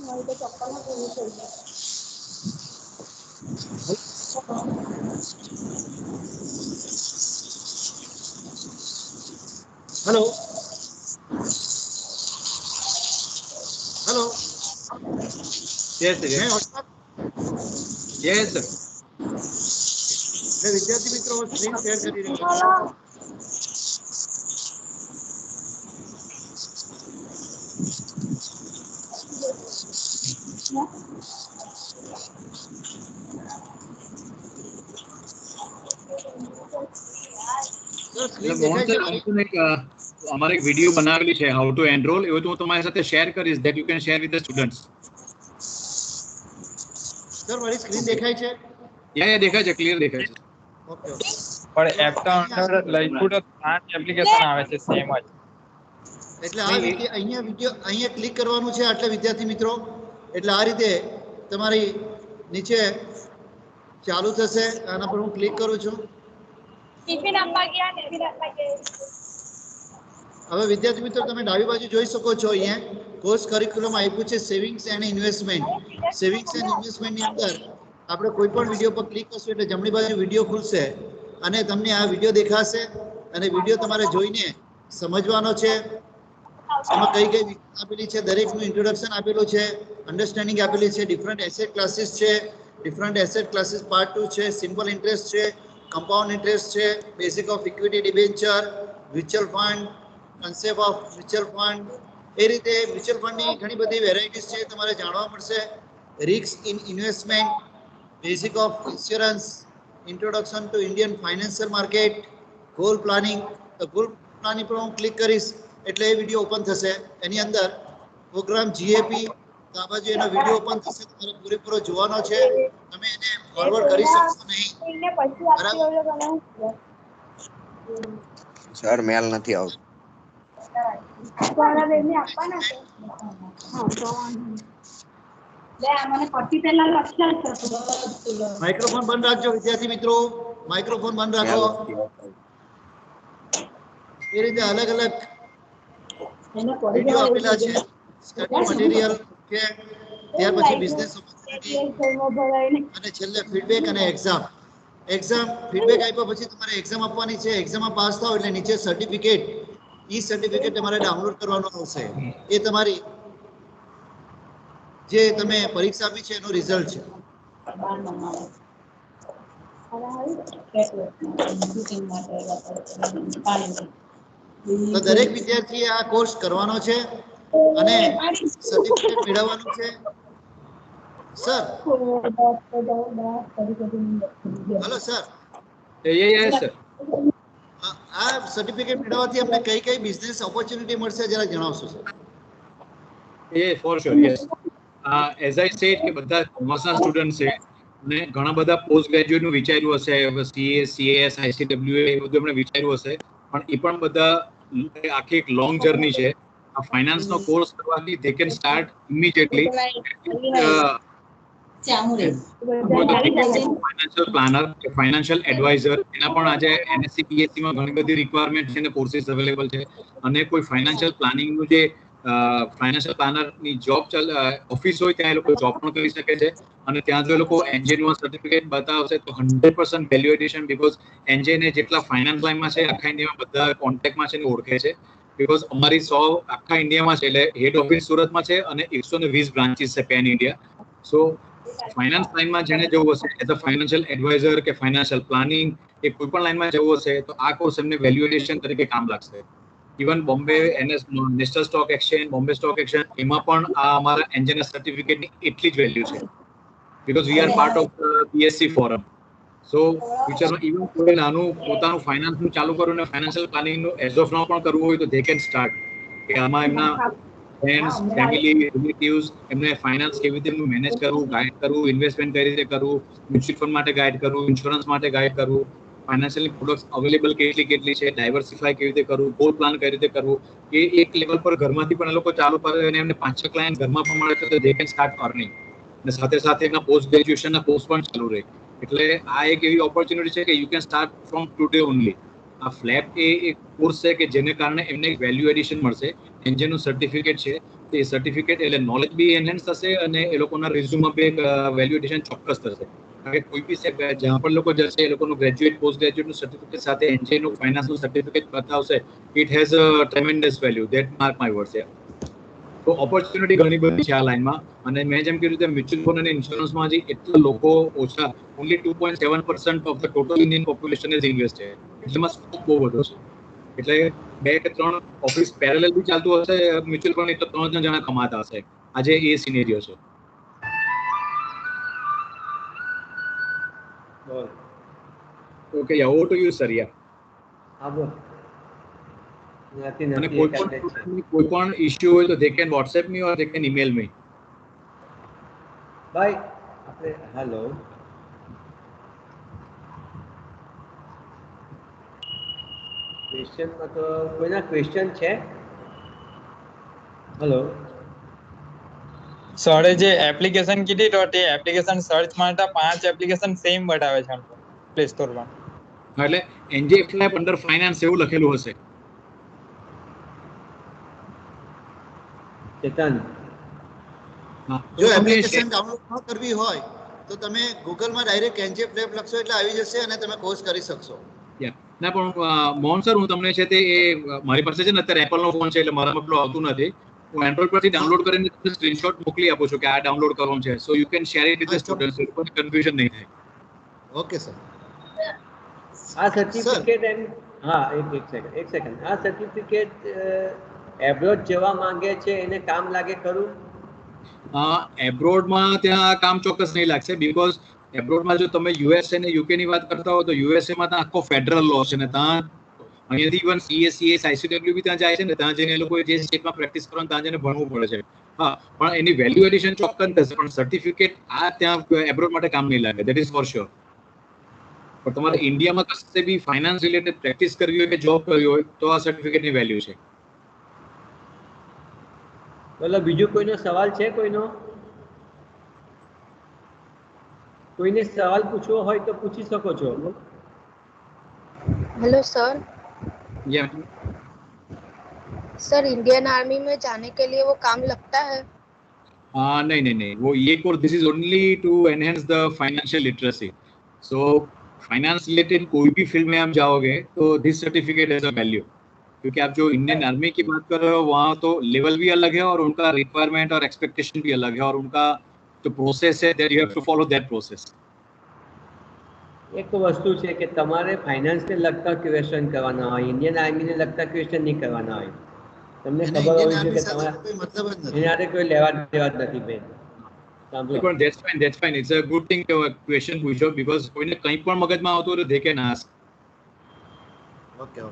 મારી તો ચપ્પલમાં પૂરી થઈ ગઈ. હેલો હેલો, Yes, મેં yes. WhatsApp Yes, sir. એટલે વિદ્યાર્થી મિત્રો હું સ્ક્રીન શેર કરી રહ્યો છું. હાલો. સર એટલે સ્ક્રીન મોહન દેખાય છે સર મારી? અમારે એક વિડીયો બનાવેલી છે હાઉ ટુ એનરોલ. એવું તો હું તમારી સાથે શેર કરીશ that you can share with the students. Sir મારી સ્ક્રીન દેખાય છે? યા દેખાય છે, ક્લિયર દેખાય છે. Okay okay. પણ એપ તો અંદર લખ્યું તો 5 એપ્લિકેશન આવે છે સેમ જ. એટલે આ રીતે અહીંયા વિડીયો અહીંયા ક્લિક કરવાનું છે. એટલે વિદ્યાર્થી મિત્રો, એટલે આ રીતે તમારી નીચે ચાલુ થશે. આના પર હું ક્લિક કરું છું. ટિફિન આપવા ગયા, ટિફિન આપવા ગયા. હવે વિદ્યાર્થી મિત્રો તમે ડાબી બાજુ જોઈ શકો છો, અહીંયા કોર્સ કરિક્યુલમ આપ્યું છે savings and investment. Savings and ઇન્વેસ્ટમેન્ટની અંદર આપણે કોઈ પણ વિડીયો પર ક્લિક કરશું એટલે જમણી બાજુ વિડીયો ખુલશે અને તમને આ વિડીયો દેખાશે અને વિડીયો તમારે જોઈને સમજવાનો છે. એમાં કઈ કઈ વિગત આપેલી છે, દરેકનું ઇન્ટ્રોડક્શન આપેલું છે, અન્ડરસ્ટેન્ડિંગ આપેલી છે, ડિફરન્ટ એસેટ ક્લાસીસ છે, ડિફરન્ટ એસેટ ક્લાસીસ પાર્ટ 2 છે, સિમ્પલ ઇન્ટરેસ્ટ છે, કમ્પાઉન્ડ ઇન્ટરેસ્ટ છે, basic of equity debenture, mutual fund, concept of mutual fund. એ રીતે મ્યુચ્યુઅલ ફંડની ઘણી બધી વેરાયટીઝ છે, તમારે જાણવા મળશે. Risk in investment, basic of insurance, introduction to Indian financial market, goal planning. Goal planning પર હું ક્લિક કરીશ એટલે એ વિડીયો ઓપન થશે. એની અંદર પ્રોગ્રામ જીએપી, આ બાજુ એનો વિડીયો ઓપન થશે. તમારે પૂરેપૂરો જોવાનો છે. તમે એને ફોરવર્ડ કરી શકશો નહીં. એને પછી આપતી હોય તો તમે શું કહો? સર મેલ નથી આવતો. તમારા બેનને આપવાના છે. હા તો લે આ મને પછી પહેલા લખ્યા છે. માઇક્રોફોન બંધ રાખજો વિદ્યાર્થી મિત્રો, માઇક્રોફોન બંધ મેલ રાખો. નથી આવતો. એ રીતે અલગ અલગ એને પડી વિડીયો જવા આપેલા છે. સ્ટડી મટીરિયલ કે ત્યાર પછી બિઝનેસ ઓપોર્ચ્યુનિટી અને છેલ્લે ફીડબેક અને એક્ઝામ. ફીડબેક આપ્યા પછી તમારે એક્ઝામ આપવાની છે. એક્ઝામમાં પાસ થાવ એટલે નીચે સર્ટિફિકેટ, ઈ સર્ટિફિકેટ તમારે ડાઉનલોડ કરવાનું આવશે. એ તમારી જે તમે પરીક્ષા આપી છે એનું રિઝલ્ટ છે. તો દરેક વિદ્યાર્થીએ આ કોર્સ કરવાનો છે અને સર્ટિફિકેટ મેળવવાનું છે. Sir, hello sir, yes sir. આ સર્ટિફિકેટ મેળવવાથી અમને કઈ કઈ બિઝનેસ ઓપોર્ચ્યુનિટી મળશે જરા જણાવશો sir? For sure, yes. As I said કે બધા કોમર્સના સ્ટુડન્ટ છે અને ઘણા બધા પોસ્ટ ગ્રેજ્યુએટ નું વિચાર્યું હશે, સીએ, સીએસ, આઈસીડબ્લ્યુ એ બધું એમણે વિચાર્યું હશે, પણ એ પણ બધા આખી એક લોંગ જર્ની છે. આ ફાઇનાન્સ નો કોર્સ કરવાથી they can start immediately financial planner કે ફાઇનાન્શિયલ એડવાઇઝર, એના પણ આજે એનએસસી પીએસસી માં ઘણી બધી રિક્વાયરમેન્ટ છે અને કોર્સિસ અવેલેબલ છે. અને કોઈ ફાઇનાન્શિયલ પ્લાનિંગ નું જે ફાઇનાન્શિયલ પ્લાનર ની જોબ ઓફિસ હોય ત્યાં એ લોકો જોબ પણ કરી શકે છે. અને ત્યાં જો એ લોકો એનજેનું સર્ટિફિકેટ બતાવશે તો 100% વેલ્યુ એડિશન, બીકોઝ એનજેને જેટલા ફાઇનાન્સ લાઈનમાં છે આખા ઇન્ડિયામાં બધા કોન્ટેક્ટમાં છે ને ઓળખે છે. બીકોઝ અમારી 100 આખા ઇન્ડિયામાં છે, એટલે હેડ ઓફિસ સુરતમાં છે અને 120 બ્રાન્ચીસ છે પેન ઇન્ડિયા. સો ફાઇનાન્સ લાઈનમાં જેને જવું હશે એઝ અ ફાઇનાન્શિયલ એડવાઇઝર કે ફાઇનાન્શિયલ પ્લાનિંગ કે કોઈ પણ લાઈનમાં જવું હશે તો આ કોર્સ એમને વેલ્યુ એડિશન તરીકે કામ લાગશે. Even Bombay national stock exchange, Bombay stock exchange, એમાં પણ આ અમારા એનજેના સર્ટિફિકેટની એટલી જ વેલ્યુ છે, because we are part of BSC forum. So ફ્યુચરમાં ઇવન કોઈ નાનું પોતાનું ફાઇનાન્સનું ચાલુ કરવું અને ફાઇનાન્શિયલ પ્લાનિંગનું એઝ ઓફ નાઉ પણ કરવું હોય તો દે કેન સ્ટાર્ટ. કે આમાં એમના ફ્રેન્ડ્સ, ફેમિલી, રિલેટિવ્સ એમને ફાઇનાન્સ કેવી રીતે મેનેજ કરવું, ગાઈડ કરવું, ઇન્વેસ્ટમેન્ટ કઈ રીતે કરવું, મ્યુચ્યુઅલ ફંડ માટે ગાઈડ કરવું, ઇન્સ્યોરન્સ માટે ગાઈડ કરવું, ફાઇનાન્શિયલ પ્રોડક્ટ્સ અવેલેબલ કેટલી છે, ડાયવર્સિફાય કેવી રીતે કરવું, ગોલ પ્લાન કઈ રીતે કરવું, એ એક લેવલ પર ઘરમાંથી પણ એ લોકો ચાલુ કરે અને એમને 5-6 ક્લાયન્ટ ઘરમાં પણ મળે તો દે કેન સ્ટાર્ટ અર્નિંગ. અને સાથે સાથે એના પોસ્ટ ગ્રેજ્યુએશનના કોર્સ પણ ચાલુ રહે. એટલે આ એક એવી ઓપોર્ચ્યુનિટી છે કે you can start from today only. આ ફ્લેટ એ એક કોર્સ છે કે જેને કારણે એમને એક વેલ્યુ એડિશન મળશે. એનજેનું સર્ટિફિકેટ છે, તો એ સર્ટિફિકેટ એટલે નોલેજ બી એનહેન્સ થશે અને એ લોકોના રિઝ્યુમમાં બી એક વેલ્યુ એડિશન ચોક્કસ થશે. કારણ કે કોઈ બી જ્યાં પણ લોકો જશે એ લોકોનું ગ્રેજ્યુએટ, પોસ્ટ ગ્રેજ્યુએટનું સર્ટિફિકેટ સાથે એનજેનું ફાઇનાન્સનું સર્ટિફિકેટ બતાવશે. It has a tremendous value, that mark my words. તો ઓપોર્ચ્યુનિટી ઘણી બધી છે આ લાઈનમાં. અને મેં જેમ કીધું તેમ મ્યુચ્યુઅલ ફંડ અને ઇન્સ્યોરન્સમાં હજી એટલા લોકો ઓછા, only 2.7% of the total Indian population is invested. એટલેમાં સ્કોપ બહુ બધો છે. એટલે 2 કે 3 ઓફિસ પેરેલલ બી ચાલતું હશે મ્યુચ્યુઅલ ફંડ, તો 3 જણા કમાતા હશે. આજે એ સિનેરિયો છે. Okay, over to you sir. હા બોલ. અને કોઈ પણ ઇશ્યુ હોય તો they can WhatsApp me or they can email me. ભાઈ આપણે હેલો ક્વેશ્ચનમાં તો કોઈના ક્વેશ્ચન છે? હેલો સરે જે એપ્લિકેશન કીધી તો તે એપ્લિકેશન સર્ચ માટે 5 એપ્લિકેશન સેમ બતાવે છે પ્લે સ્ટોરમાં. એટલે એનજે ફ્લેપ અંડર ફાઇનાન્સ એવું લખેલું હશે. ચેતન, જો એપ્લિકેશન ડાઉનલોડ ન કરવી હોય તો તમે ગૂગલમાં ડાયરેક્ટ એનજે ફ્લેપ લખશો એટલે આવી જશે અને તમે કોર્સ કરી શકશો. ના પણ મોહન સર, હું તમને છે તે મારી પાસે છે ને અત્યારે એપલ નો ફોન છે એટલે મારામાં એટલું આવતું નથી. હું એન્ડ્રોઈડ પરથી ડાઉનલોડ કરીને તમને સ્ક્રીનશોટ મોકલી આપું છું કે આ ડાઉનલોડ કરવાનું છે. સો you can share it with the students, કોઈ કન્ફ્યુઝન નહીં થાય. Okay sir. આ સર્ટિફિકેટ હા એક સેકન્ડ આ સર્ટિફિકેટ એબ્રોડ જવા માંગે છે એને કામ લાગે ખરું? એબ્રોડમાં ત્યાં કામ ચોક્કસ નહીં લાગશે, બીકોઝ એબ્રોડમાં જો તમે યુએસએ અને યુકે ની વાત કરતા હો તો યુએસએમાં ત્યાં આખો ફેડરલ લો છે ને ત્યાં અહીંયાથી ઇવન સીએસ, આઈસીડબ્લ્યુ બી ત્યાં જાય છે ને ત્યાં જઈને એ લોકો જે સ્ટેટમાં પ્રેક્ટિસ કરવાનું ત્યાં જઈને ભણવું પડે છે. હા, પણ એની વેલ્યુ એડિશન ચોક્કસ થશે, પણ સર્ટિફિકેટ આ ત્યાં એબ્રોડ માટે કામ નહીં લાગે, ધેટ ઇઝ ફોર શ્યોર. પણ તમારે ઇન્ડિયામાં કશે બી ફાઇનાન્સ રિલેટેડ પ્રેક્ટિસ કરવી હોય કે જોબ કરવી હોય તો આ સર્ટિફિકેટની વેલ્યુ છે. બોલો, બીજો કોઈનો સવાલ છે? કોઈને સવાલ પૂછવો હોય તો પૂછી શકો છો. Hello sir. Sir, Indian army में जाने के लिए वो काम लगता है? नहीं, वो ये course this is only to enhance the financial literacy. So finance related कोई भी फील्ड में आप जाओगे तो this certificate has a value. क्योंकि आप जो इंडियन आर्मी की बात कर रहे हो वहाँ तो लेवल भी अलग है और उनका रिक्वायरमेंट और एक्सपेक्टेशन भी अलग है और उनका जो प्रोसेस है that you have to follow that process. एक वस्तु છે કે તમારે ફાઇનાન્સને લગતા ક્વેશ્ચન કરવાના હોય, ઇન્ડિયન આર્મીને લગતા ક્વેશ્ચન નહીં કરવાના હોય. તમને ખબર હોવી જોઈએ કે તમારા એના કોઈ લેવા દેવા જ નથી બેન. But that's fine. It's a good thing to question પૂછો because કોઈને કંઈ પણ મગજમાં આવતું હોય they can ask. Okay.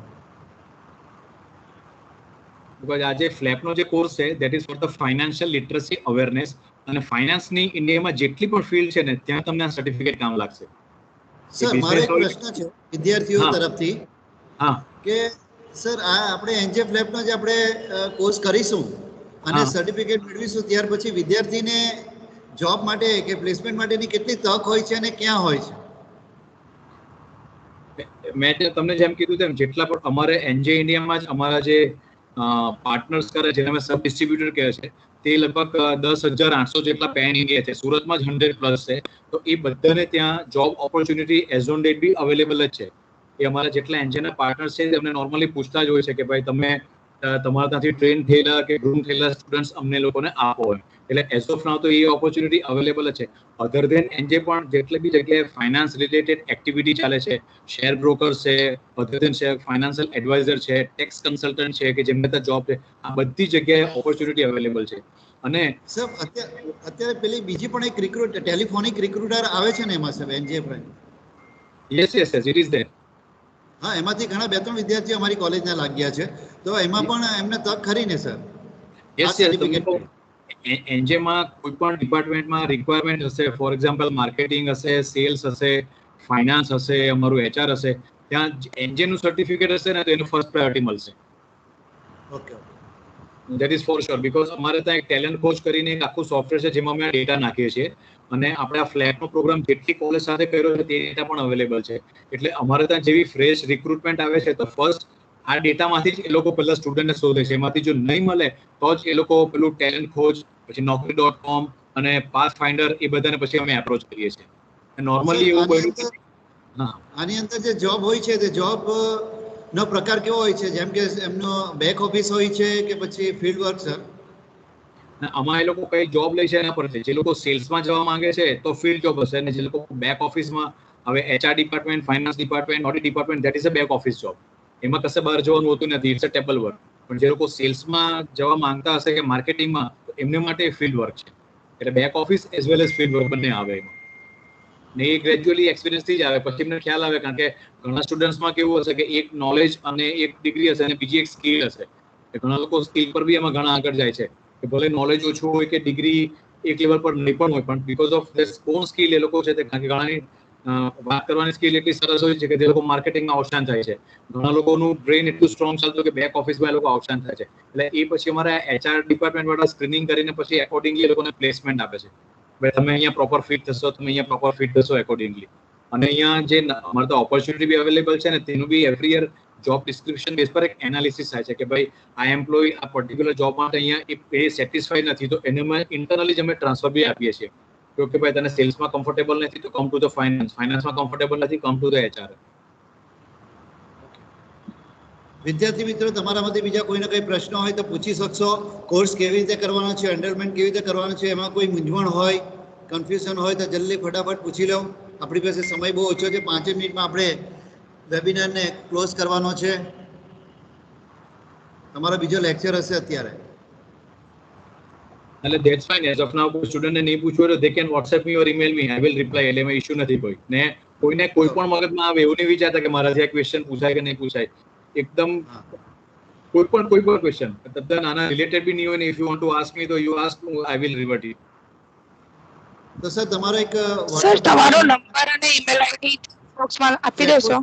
Because આજે ફ્લેપનો જે કોર્સ છે that is for the financial literacy awareness અને ફાઇનાન્સની ઇન્ડિયામાં જેટલી પણ ફિલ્ડ છે ને ત્યાં તમને આ સર્ટિફિકેટ કામ લાગશે. સર મારો એક પ્રશ્ન છે વિદ્યાર્થીઓ તરફથી હા કે સર આ આપણે એનજેફ લેબનો જે આપણે કોર્સ કરીશું અને સર્ટિફિકેટ મેળવીશું ત્યાર પછી વિદ્યાર્થીને જોબ માટે કે પ્લેસમેન્ટ માટેની કેટલી તક હોય છે અને ક્યાં હોય છે? મેં તમને જેમ કીધું તેમ જેટલા પણ અમારે એનજે ઇન્ડિયામાં જ અમારા જે પાર્ટનર્સ કરે જેને અમે સબ ડિસ્ટ્રીબ્યુટર કહે છે તે લગભગ 10,800 જેટલા પેન ઇન્ડિયા છે. સુરતમાં જ 100+ છે. તો એ બધાને ત્યાં job opportunity as on date be available જ છે. એ અમારા જેટલા એનજેના પાર્ટનર્સ છે તેમને નોર્મલી પૂછતા જ હોય છે કે ભાઈ તમે તમારા ત્યાંથી ટ્રેન થયેલા કે ગ્રૂમ થયેલા સ્ટુડન્ટ્સ અમને લોકોને આપો એમ. એટલે એઝ ઓફ નાઉ તો એ ઓપોર્ચ્યુનિટી અવેલેબલ જ છે. અધર દેન એનજે પણ જેટલી બી જગ્યાએ ફાઇનાન્સ રિલેટેડ એક્ટિવિટી ચાલે છે, શેર બ્રોકર છે, અધર દેન શેર ફાઇનાન્શિયલ એડવાઇઝર છે, ટેક્સ કન્સલ્ટન્ટ છે કે જેમને ત્યાં જોબ છે, આ બધી જગ્યાએ ઓપોર્ચ્યુનિટી અવેલેબલ છે. અને સર અત્યારે પેલી બીજી પણ એક રિક્રુટ ટેલિફોનિક રિક્રુટર આવે છે ને એમાં સર એનજે પર? Yes it is there. હા, એમાંથી ઘણા 2-3 વિદ્યાર્થીઓ અમારી કોલેજના લાગ્યા છે. તો એમાં પણ એમને તક ખરી ને સર? યસ એનજેમાં કોઈ પણ ડિપાર્ટમેન્ટમાં રિક્વાયરમેન્ટ હશે, ફોર એક્ઝામ્પલ માર્કેટિંગ હશે, સેલ્સ હશે, ફાઇનાન્સ હશે, અમારું એચઆર હશે, ત્યાં એનજેનું સર્ટિફિકેટ હશે ને તો એનું ફર્સ્ટ પ્રાયોરિટી મળશે. Okay. That is for sure because અમારે ત્યાં એક ટેલેન્ટ કોચ કરીને એક આખું સોફ્ટવેર છે જેમાં અમે ડેટા નાખીએ છીએ અને આપણે આ ફ્લેટનો પ્રોગ્રામ જેટલી કોલેજ સાથે કર્યો છે તે ડેટા પણ અવેલેબલ છે. એટલે અમારે ત્યાં જેવી ફ્રેશ રિક્રુટમેન્ટ આવે છે તો ફર્સ્ટ આ ડેટામાંથી જ એ લોકો પહેલા સ્ટુડન્ટને શોધે છે. એમાંથી જો નહીં મળે તો જ એ લોકો પેલું ટેલેન્ટ કોચ, પછી naukri.com અને પાથ ફાઇન્ડર એ બધાને પછી અમે એપ્રોચ કરીએ છીએ. નોર્મલી એવું બન્યું. હા, આની અંદર જે જોબ હોય છે તે જોબ નો પ્રકાર કેવો હોય છે? જેમ કે એમનો બેક ઓફિસ હોય છે કે પછી ફિલ્ડ વર્ક સર? આમાં એ લોકો કઈ જોબ લે છે એના પર છે. જે લોકો સેલ્સમાં જવા માંગે છે તો ફિલ્ડ જોબ હશે અને જે લોકો બેક ઓફિસમાં હવે HR department, finance department, audit department that is a back office job. એમાં કશે બહાર જવાનું હોતું નથી. It's a table work. પણ જે લોકો સેલ્સમાં જવા માંગતા હશે કે માર્કેટિંગમાં તો એમને માટે ફિલ્ડ વર્ક છે. એટલે back office as well as field work બંને આવે એમાં. ને એ ગ્રેજ્યુઅલી એક્સપિરિયન્સથી જ આવે. પછી એમને ખ્યાલ આવે કારણ કે ઘણા સ્ટુડન્ટ્સમાં કેવું હશે કે એક નોલેજ અને એક ડિગ્રી હશે અને બીજી એક સ્કિલ હશે. ઘણા લોકો સ્કિલ પર બી એમાં ઘણા આગળ જાય છે કે ભલે નોલેજ ઓછું હોય કે ડિગ્રી એક લેવલ પર નહીં પણ હોય પણ because of this own skill એ લોકો છે તે ઘણાની વાત કરવાની સ્કિલ એટલી સરસ હોય છે કે તે લોકો માર્કેટિંગમાં આઉટસ્ટાન્ડ થાય છે. ઘણા લોકોનું બ્રેઇન એટલું સ્ટ્રોંગ ચાલતું કે બેક ઓફિસમાં એ લોકો આઉટસ્ટાન્ડ થાય છે. એટલે એ પછી અમારા એચઆર ડિપાર્ટમેન્ટ વાળા સ્ક્રીનિંગ કરીને પછી એકોર્ડિંગલી એ લોકોને પ્લેસમેન્ટ આપે છે. ભાઈ તમે અહીંયા પ્રોપર ફિટ થશો, તમે અહીંયા પ્રોપર ફિટ થશો એકોર્ડિંગલી. અને અહીંયા જે અમારે તો ઓપોર્ચ્યુનિટી બી અવેલેબલ છે ને તેનું બી every year job description base પર એક એનાલિસિસ થાય છે કે ભાઈ આ એમ્પ્લોય આ પર્ટિક્યુલર જોબ માટે અહીંયા એ સેટિસ્ફાઈડ નથી તો એને અમે ઇન્ટરનલી જ અમે ટ્રાન્સફર બી આપીએ છીએ. કે ભાઈ તને સેલ્સમાં કમ્ફર્ટેબલ નથી તો કમ ટુ ધ ફાઇનાન્સ, ફાઇનાન્સમાં કમ્ફર્ટેબલ નથી કમ ટુ ધ એચઆર. વિદ્યાર્થી મિત્રો તમારામાંથી બીજા કોઈને કંઈ પ્રશ્ન હોય તો પૂછી શકશો. કોર્સ કેવી રીતે કરવાનો છે, એનરોલમેન્ટ કેવી રીતે કરવાનો છે, એમાં કોઈ મૂંઝવણ હોય, કન્ફ્યુઝન હોય તો જલ્દી ફટાફટ પૂછી લો. આપણી પાસે સમય બહુ ઓછો છે. 5 મિનિટમાં આપણે વેબિનારને ક્લોઝ કરવાનો છે. તમારો બીજો લેક્ચર હશે અત્યારે. એટલે ધેટ્સ ફાઇન. એઝ ઓફ નાઉ કોઈ સ્ટુડન્ટને નહીં પૂછવું હોય તો they can WhatsApp me or email me. I will reply. એટલે એમાં ઇશ્યુ નથી કોઈ. ને કોઈને કોઈ પણ મગજમાં આવે એવું નહીં વિચારતા કે મારાથી આ ક્વેશ્ચન પૂછાય કે નહીં પૂછાય. એકદમ કોઈ પણ ક્વેશ્ચન તદ્દન આના રિલેટેડ બી નહીં હોય ને if you want to ask me તો you ask, I will revert you. તો સર તમારો એક સર તમારો નંબર અને ઈમેલ આઈડી બોક્સમાં આપી દેશો.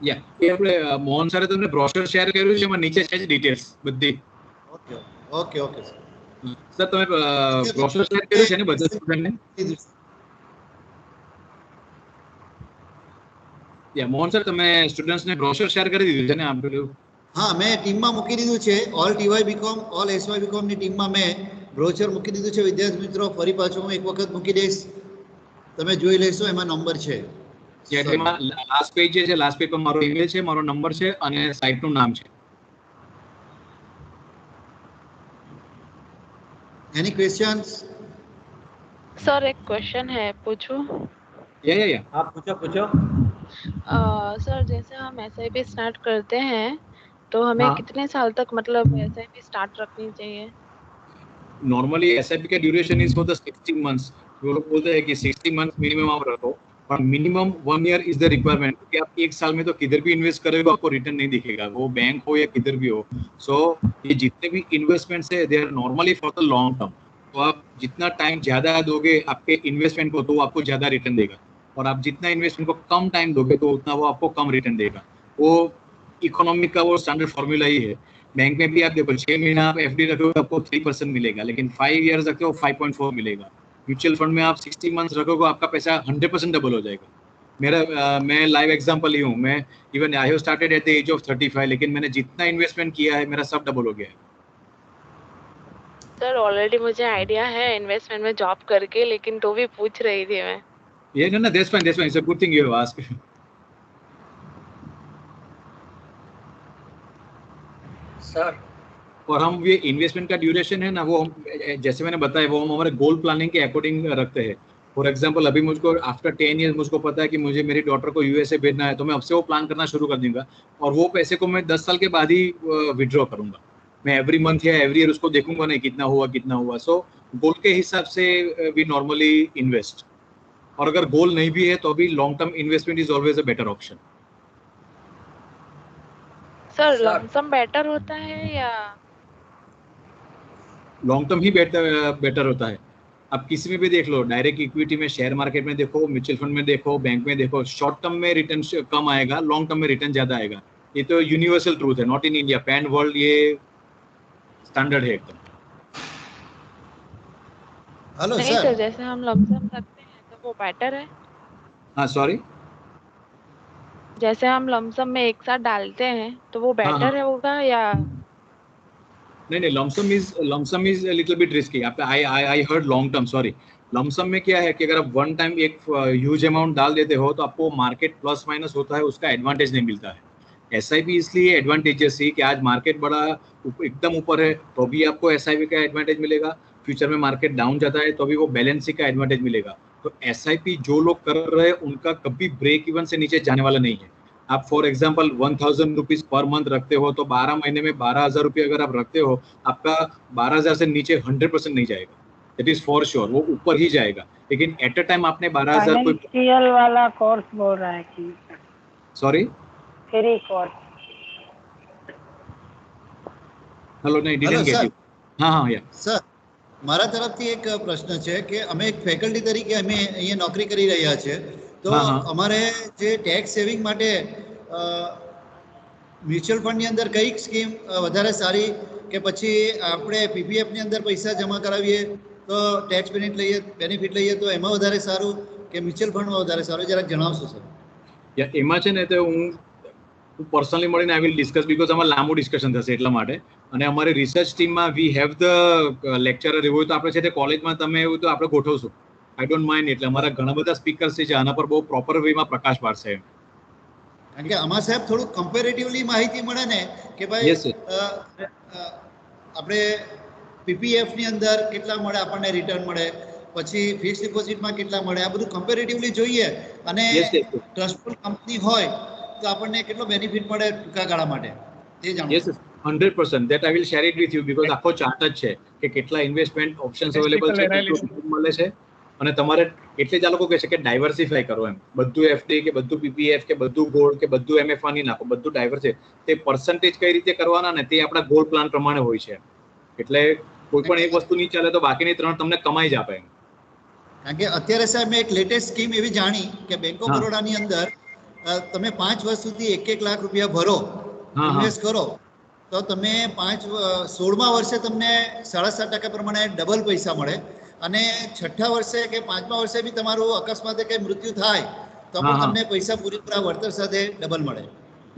યા એ આપણે મોહન સરે તમને બ્રોશર શેર કર્યું છે એમાં નીચે છે જ ડિટેલ્સ બધી. ઓકે ઓકે સર તમે બ્રોશર શેર કર્યું છે ને બધા સ્ટુડન્ટને? યા મોહન સર તમે સ્ટુડન્ટ્સને બ્રોશર શેર કરી દીધું છે ને આમ પેલું? હા, મેં ટીમમાં મૂકી દીધું છે. ઓલ ટીવાય બીકોમ, ઓલ એસવાય બીકોમની ટીમમાં મેં બ્રોશર મૂકી દીધું છે. વિદ્યાર્થી મિત્રો ફરી પાછું હું એક વખત મૂકી દઈશ, તમે જોઈ લેશો. એમાં નંબર છે. જેમાં લાસ્ટ પેજ જે છે, લાસ્ટ પેજ પર મારો ઈમેલ છે, મારો નંબર છે અને સાઇટનું નામ છે. Any questions? सर एक क्वेश्चन है, पूछूं? या आप पूछो. सर जैसे हम SIP स्टार्ट करते हैं तो हमें हाँ. कितने साल तक मतलब SIP स्टार्ट रखनी चाहिए? नॉर्मली SIP का duration is for the 60 months. वो लोग बोलते हैं कि 60 मंथ्स मिनिमम आप रखो, पर minimum 1 year is the requirement. क्योंकि आप एक साल में तो किधर भी इन्वेस्ट करोगे आपको रिटर्न नहीं दिखेगा, वो बैंक हो या किधर भी हो. सो ये जितने भी इन्वेस्टमेंट्स है they are normally for the long term. तो आप जितना टाइम ज्यादा दोगे आपके इन्वेस्टमेंट को तो वो आपको ज्यादा रिटर्न देगा, और आप जितना इन्वेस्टमेंट को कम टाइम दोगे तो उतना वो आपको कम रिटर्न देगा. वो इकोनॉमिक का वो स्टैंडर्ड फॉर्मूला ही है. बैंक में भी आप देखो 6 महीना आप FD रखोगे आपको 3% मिलेगा, लेकिन 5 इयर्स रखते हो 5.4 मिलेगा. म्यूचुअल फंड में आप 60 मंथ्स रखोगे आपका पैसा 100% डबल हो जाएगा. मैं लाइव एग्जांपल ही हूँ. मैं even I have started at the age of 35, लेकिन मैंने जितना इन्वेस्टमेंट किया है मेरा सब डबल हो गया है. सर ऑलरेडी मुझे आइडिया है इन्वेस्टमेंट में जॉब करके, लेकिन तो भी पूछ रही थी मैं. ये ना that's fine, it's a good thing you have asked. Sir और हम ये इन्वेस्टमेंट का ड्यूरेशन है ना, वो हम जैसे मैंने बताया वो हम हमारे गोल प्लानिंग के अकॉर्डिंग रखते हैं. फॉर एग्जांपल अभी मुझको आफ्टर 10 इयर्स मुझको पता है कि मुझे मेरी डॉटर को USA भेजना है, तो मैं अब से वो प्लान करना शुरू कर दूंगा, और वो पैसे को मैं 10 साल के बाद ही विड्रॉ करूंगा. मैं एवरी मंथ या एवरी ईयर उसको देखूंगा नहीं कितना हुआ. सो गोल के हिसाब से वी नॉर्मली इन्वेस्ट, और अगर गोल नहीं भी है तो भी long term investment is always a better option. Sir lump sum better होता है या लॉन्ग टर्म ही बेटर होता है. आप किसी में भी देख लो, डायरेक्ट इक्विटी में, शेयर मार्केट में देखो, म्यूचुअल फंड में देखो, बैंक में देखो, शॉर्ट टर्म में रिटर्न कम आएगा, लॉन्ग टर्म में रिटर्न ज्यादा आएगा. ये तो यूनिवर्सल ट्रूथ है, not in India, pan world ये स्टैंडर्ड है एकदम. हेलो नहीं सर, जैसे हम लमसम करते हैं तो वो बेटर है. हाँ सॉरी, जैसे हम लमसम में एक साथ डालते हैं तो वो बेटर है होगा या नहीं, lump sum is little bit risky. I heard long term, sorry. Lump sum में क्या है कि अगर आप वन टाइम एक ह्यूज अमाउंट डाल देते हो तो आपको मार्केट प्लस माइनस होता है, उसका एडवांटेज नहीं मिलता है. SIP इसलिए एडवांटेजेस ही कि आज मार्केट बड़ा एकदम ऊपर है तो भी आपको SIP का एडवांटेज मिलेगा, फ्यूचर में मार्केट डाउन जाता है तो भी वो बैलेंस का एडवांटेज मिलेगा. तो SIP जो लोग कर रहे हैं उनका कभी ब्रेक इवन से नीचे जाने वाला नहीं है. आप for example 1000 rupees per month रखते हो तो 12 महीने में 12,000 रुपये अगर आप रखते हो, आपका 12,000 से नीचे 100% नहीं जाएगा. दैट इज फॉर श्योर, वो ऊपर ही जाएगा. लेकिन एट अ टाइम आपने 12,000 फाइनेंशियल वाला कोर्स बोल रहा है कि सॉरी फ्री कोर्स. हेलो, नहीं डिडंट गेट यू. हाँ या સર, મારા તરફથી એક પ્રશ્ન છે કે અમે એક ફેકલ્ટી તરીકે અમે અહીંયા નોકરી કરી રહ્યા છે, તો અમારે જે ટેક્સ સેવિંગ માટે મ્યુચ્યુઅલ ફંડની અંદર કઈ સ્કીમ વધારે સારી, કે પછી આપણે PPF ની અંદર પૈસા જમા કરાવીએ તો ટેક્સ બેનિફિટ લઈએ તો એમાં વધારે સારું કે મ્યુચ્યુઅલ ફંડમાં વધારે સારું, જરાક જણાવશો સર? યા એમાં છે ને, તો હું પર્સનલી મળીને આઈ વિલ ડિસ્કસ, બીકોઝ અમારે લાંબુ ડિસ્કશન થશે એટલા માટે. અને અમારી રિસર્ચ ટીમમાં વી હેવ ધ લેક્ચરર, એવું હોય તો આપણે છે તે કોલેજમાં તમે એવું તો આપણે ગોઠવશું. I don't mind. એટલે અમારા ઘણા બધા સ્પીકર્સ છે આના પર બહુ પ્રોપર વેમાં પ્રકાશ પાડશે. કારણ કે આમાં સાહેબ થોડું કમ્પેરેટિવલી માહિતી મળે ને કે ભાઈ આપણે PPF ની અંદર કેટલા મળે આપણને રિટર્ન મળે, પછી ફિક્સ ડિપોઝિટમાં કેટલા મળે, આ બધું કમ્પેરેટિવલી જોઈએ, અને ટ્રસ્ટફુલ કંપની હોય તો આપણને કેટલો બેનિફિટ મળે ટૂંકા ગાળા માટે તે જાણો. 100% that I will share it with you, because આખો ચાર્ટ જ છે કે કેટલા ઇન્વેસ્ટમેન્ટ ઓપ્શન્સ અવેલેબલ છે, કેટલું મળે છે. અને તમારે એટલે જ આ લોકો કહે છે કે ડાયવર્સિફાઈ કરો એમ. બધું FD કે બધું PPF કે બધું ગોલ્ડ કે બધું MFR ની નાખો, બધું ડાયવર્સિફાઈ. તે પર્સન્ટેજ કઈ રીતે કરવાના ને તે આપણા ગોલ પ્લાન પ્રમાણે હોય છે. એટલે કોઈ પણ એક વસ્તુ નહીં ચાલે તો બાકીની ત્રણ તમને કમાઈ જ આપે એમ. કારણ કે અત્યારે સાહેબ મેં એક લેટેસ્ટ સ્કીમ એવી જાણી કે બેંક ઓફ બરોડાની અંદર તમે 5 વર્ષ સુધી 1-1 લાખ રૂપિયા ભરો, ઇન્વેસ્ટ કરો, તો તમે 16મા વર્ષે તમને 7.5% પ્રમાણે ડબલ પૈસા મળે, અને 6ઠા વર્ષે કે 5મા વર્ષે બી તમારું અકસ્માતે કઈ મૃત્યુ થાય તો પણ તમને પૈસા પૂરેપૂરા વળતર સાથે ડબલ મળે.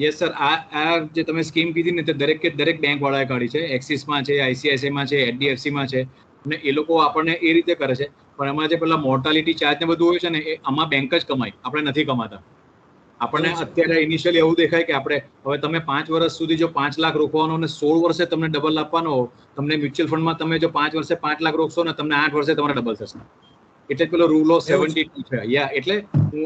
યસ સર, આ જે તમે સ્કીમ કીધી ને તે દરેક બેંક વાળાએ કાઢી છે. એક્સિસમાં છે, ICICI માં છે, HDFC માં છે, અને એ લોકો આપણને એ રીતે કરે છે પણ એમાં જે પેલા મોર્ટાલિટી ચાર્જ ને બધું હોય છે ને એ આમાં બેંક જ કમાય, આપણે નથી કમાતા. આપણને અત્યારે ઇનિશિયલી એવું દેખાય કે આપણે હવે તમે 5 વર્ષ સુધી જો 5 લાખ રોકવાનો અને 16 વર્ષે તમને ડબલ આપવાનો હો, તમને મ્યુચ્યુઅલ ફંડમાં તમે જો 5 વર્ષે 5 લાખ રોકશો ને તમને 8 વર્ષે તમારે ડબલ થશે. એટલે જ પેલો રૂલ ઓફ 72 છે. યા એટલે હું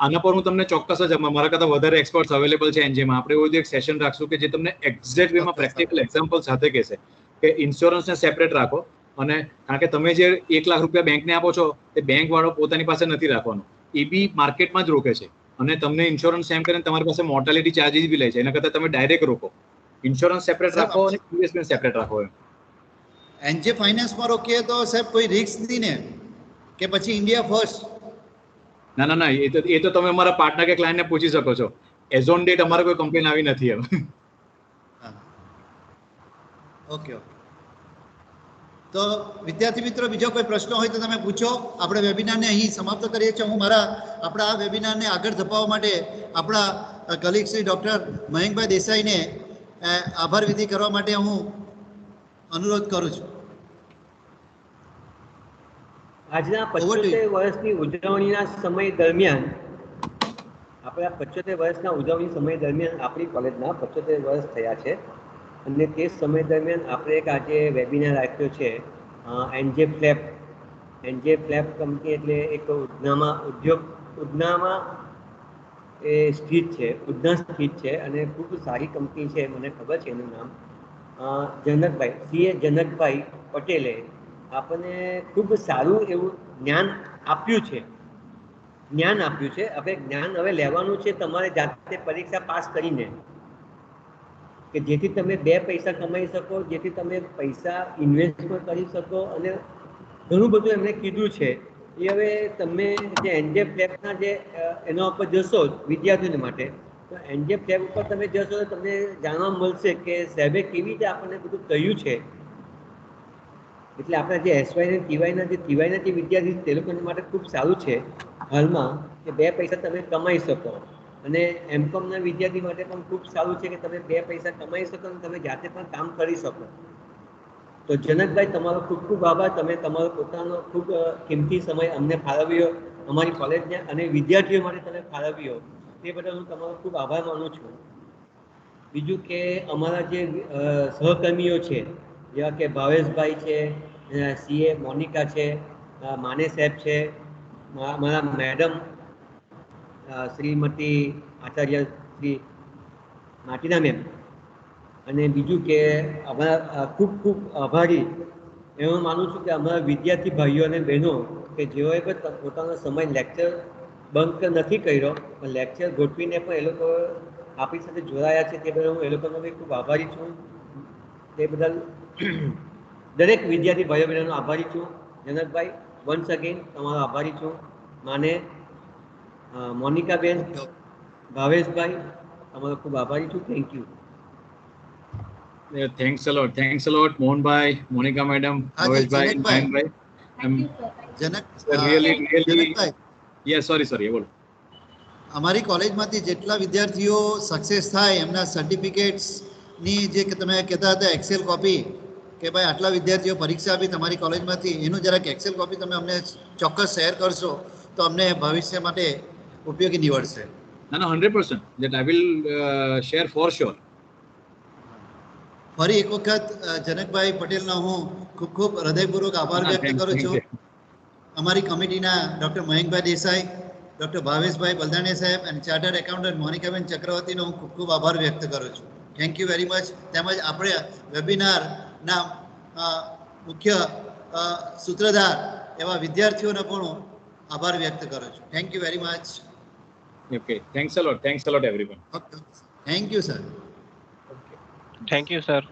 આના પર હું તમને ચોક્કસ જ મારા કરતા વધારે એક્સપર્ટ્સ અવેલેબલ છે એનજીમાં. આપણે એવું એક સેશન રાખશું કે જે તમને એક્ઝેક્ટ વેમાં પ્રેક્ટિકલ એક્ઝામ્પલ સાથે કહેશે કે ઇન્સ્યોરન્સને સેપરેટ રાખો. અને કારણ કે તમે જે 1 લાખ રૂપિયા બેંકને આપો છો તે બેંક વાળો પોતાની પાસે નથી રાખવાનો, એ બી માર્કેટમાં જ રોકે છે. અને તમને ઇન્સ્યોરન્સ એમ કરીને તમારી પાસે મોર્ટાલિટી ચાર્જીસ બી લે છે. એના કરતા તમે ડાયરેક્ટ રોકો, ઇન્સ્યોરન્સ સેપરેટ રાખો અને ઇન્વેસ્ટમેન્ટ સેપરેટ રાખો. એમ એનજે ફાઇનાન્સમાં રોકીએ તો સાહેબ કોઈ રિસ્ક નહીં ને, કે પછી ઇન્ડિયા ફર્સ્ટ? ના ના ના, એ તો તમે અમારા પાર્ટનર કે ક્લાયન્ટને પૂછી શકો છો. એઝ ઓન ડેટ અમારે કોઈ કમ્પ્લેન આવી નથી એમ. Okay okay. તો વિદ્યાર્થી મિત્રો બીજો કોઈ પ્રશ્ન હોય તો તમે પૂછો. આપણે વેબિનારને અહીં સમાપ્ત કરીએ છીએ. હું આપણા આ વેબિનારને આગળ ધપાવવા માટે આપણા કલીગ શ્રી ડૉક્ટર મયંકભાઈ દેસાઈને આભાર વિધિ કરવા માટે હું અનુરોધ કરું છું. આજના 75 વર્ષની ઉજવણીના સમય દરમિયાન આપણા 75 વર્ષના ઉજવણી સમય દરમિયાન આપણી કોલેજના 75 વર્ષ થયા છે. અને તે સમય દરમિયાન આપણે એક આજે વેબિનાર રાખ્યો છે એનજે ફ્લેપ કંપની, એટલે એક ઉધનામાં એ સ્થિત છે, ઉધના સ્થિત છે અને ખૂબ સારી કંપની છે. મને ખબર છે એનું નામ. જનકભાઈ જનકભાઈ પટેલે આપણને ખૂબ સારું એવું જ્ઞાન આપ્યું છે. હવે જ્ઞાન હવે લેવાનું છે તમારે જાતે પરીક્ષા પાસ કરીને, કે જેથી તમે 2 પૈસા કમાઈ શકો, જેથી તમે પૈસા ઇન્વેસ્ટમેન્ટ કરી શકો. અને ઘણું બધું એમણે કીધું છે. એ હવે તમે જે એનજે ફ્લેપના જે એના ઉપર જશો વિદ્યાર્થીઓ માટે, તો એનજે ફ્લેપ ઉપર તમે જશો તો તમને જાણવા મળશે કે સાહેબે કેવી રીતે આપણને બધું કહ્યું છે. એટલે આપણા જે એસવાયના ટીવાયના જે વિદ્યાર્થી તે લોકો માટે ખૂબ સારું છે હાલમાં, કે 2 પૈસા તમે કમાઈ શકો. અને એમકોમના વિદ્યાર્થી માટે પણ ખૂબ સારું છે કે તમે 2 પૈસા કમાઈ શકો અને તમે જાતે પણ કામ કરી શકો. તો જનકભાઈ, તમારો ખૂબ ખૂબ આભાર. તમે તમારો પોતાનો ખૂબ કિંમતી સમય અમને ફાળવ્યો, અમારી કોલેજને અને વિદ્યાર્થીઓ માટે તમે ફાળવ્યો, તે બદલ હું તમારો ખૂબ આભાર માનું છું. બીજું કે અમારા જે સહકર્મીઓ છે, જેવા કે ભાવેશભાઈ છે, સીએ મોનિકા છે, માને સાહેબ છે, મારા મેડમ શ્રીમતી આચાર્ય શ્રી માટીના મેમ, અને બીજું કે અમારા ખૂબ ખૂબ આભારી એવું માનું છું કે અમારા વિદ્યાર્થી ભાઈઓ અને બહેનો કે જેઓએ પણ પોતાનો સમય લેક્ચર બંક નથી કર્યો, પણ લેક્ચર ગોઠવીને પણ એ લોકો આપણી સાથે જોડાયા છે. તે બદલ હું એ લોકોનો બી ખૂબ આભારી છું. તે બદલ દરેક વિદ્યાર્થી ભાઈઓ બહેનોનો આભારી છું. જનકભાઈ, વન્સ અગેન તમારો આભારી છું. માને મોનિકાબેન, ભાવેશભાઈ, તમારો ખૂબ આભારી છું. Thank you. Thanks a lot, Mohanbhai, Monica madam, Bhaveshbhai, Mayanbhai. Janakbhai, yes, sorry, બોલો. અમારી કોલેજમાંથી જેટલા વિદ્યાર્થીઓ સક્સેસ થાય એમના સર્ટિફિકેટ્સ ની જે તમે કહેતા હતા એક્સેલ કોપી, કે ભાઈ આટલા વિદ્યાર્થીઓ પરીક્ષા આપી તમારી કોલેજમાંથી, એનું જરાક એક્સેલ કોપી તમે અમને ચોક્કસ શેર કરશો તો અમને ભવિષ્ય માટે ઉપયોગી નીવડશે. ના 100% that I will share for sure. ફરી એક વખત જનકભાઈ પટેલનો હું ખૂબ ખૂબ હૃદયપૂર્વક આભાર વ્યક્ત કરું છું. અમારી કમિટીના ડૉક્ટર મયંકભાઈ દેસાઈ, ડૉક્ટર ભાવેશભાઈ બલદાણીયા સાહેબ અને ચાર્ટર્ડ એકાઉન્ટન્ટ મોનિકાબેન ચક્રવર્તીનો હું ખૂબ ખૂબ આભાર વ્યક્ત કરું છું. Thank you very much. તેમજ આપણે વેબિનારના મુખ્ય સૂત્રધાર એવા વિદ્યાર્થીઓનો પણ આભાર વ્યક્ત કરું છું. Thank you very much. Okay, thanks a lot everyone. Okay. Thank you sir. Thank you sir.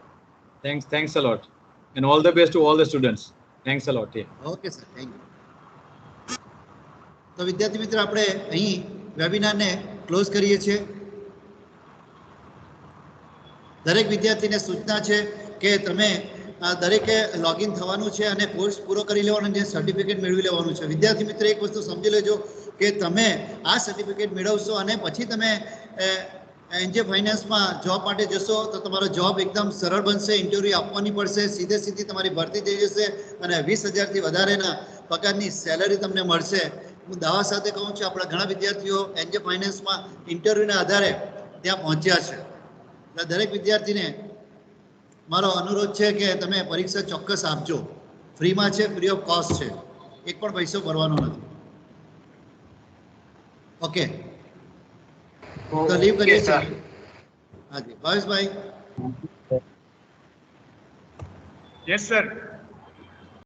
Thanks a lot, and all the best to all the students. Thanks a lot. Yeah. Okay sir, thank you. તો વિદ્યાર્થી મિત્ર, આપણે અહીં વેબિનારને close કરીએ છીએ. દરેક વિદ્યાર્થીને સૂચના છે કે તમે દરેકે લોગિન થવાનું છે અને કોર્સ પૂરો કરી લેવાનો છે, સર્ટિફિકેટ મેળવી લેવાનું છે. વિદ્યાર્થી મિત્ર, એક વસ્તુ સમજી લેજો કે તમે આ સર્ટિફિકેટ મેળવશો અને પછી તમે એનજે ફાઇનાન્સમાં જોબ માટે જશો તો તમારો જોબ એકદમ સરળ બનશે. ઇન્ટરવ્યૂ આપવાની પડશે, સીધી તમારી ભરતી થઈ જશે અને 20,000થી વધારેના પગારની સેલરી તમને મળશે. હું દાવા સાથે કહું છું આપણા ઘણા વિદ્યાર્થીઓ એનજે ફાઇનાન્સમાં ઇન્ટરવ્યુના આધારે ત્યાં પહોંચ્યા છે. એટલે દરેક વિદ્યાર્થીને મારો અનુરોધ છે કે તમે પરીક્ષા ચોક્કસ આપજો. ફ્રીમાં છે, ફ્રી ઓફ કોસ્ટ છે, એક પણ પૈસો ભરવાનો નથી. ઓકે, તો લીવ કરીએ છીએ. હાજી ભાવેશભાઈ. Yes, sir.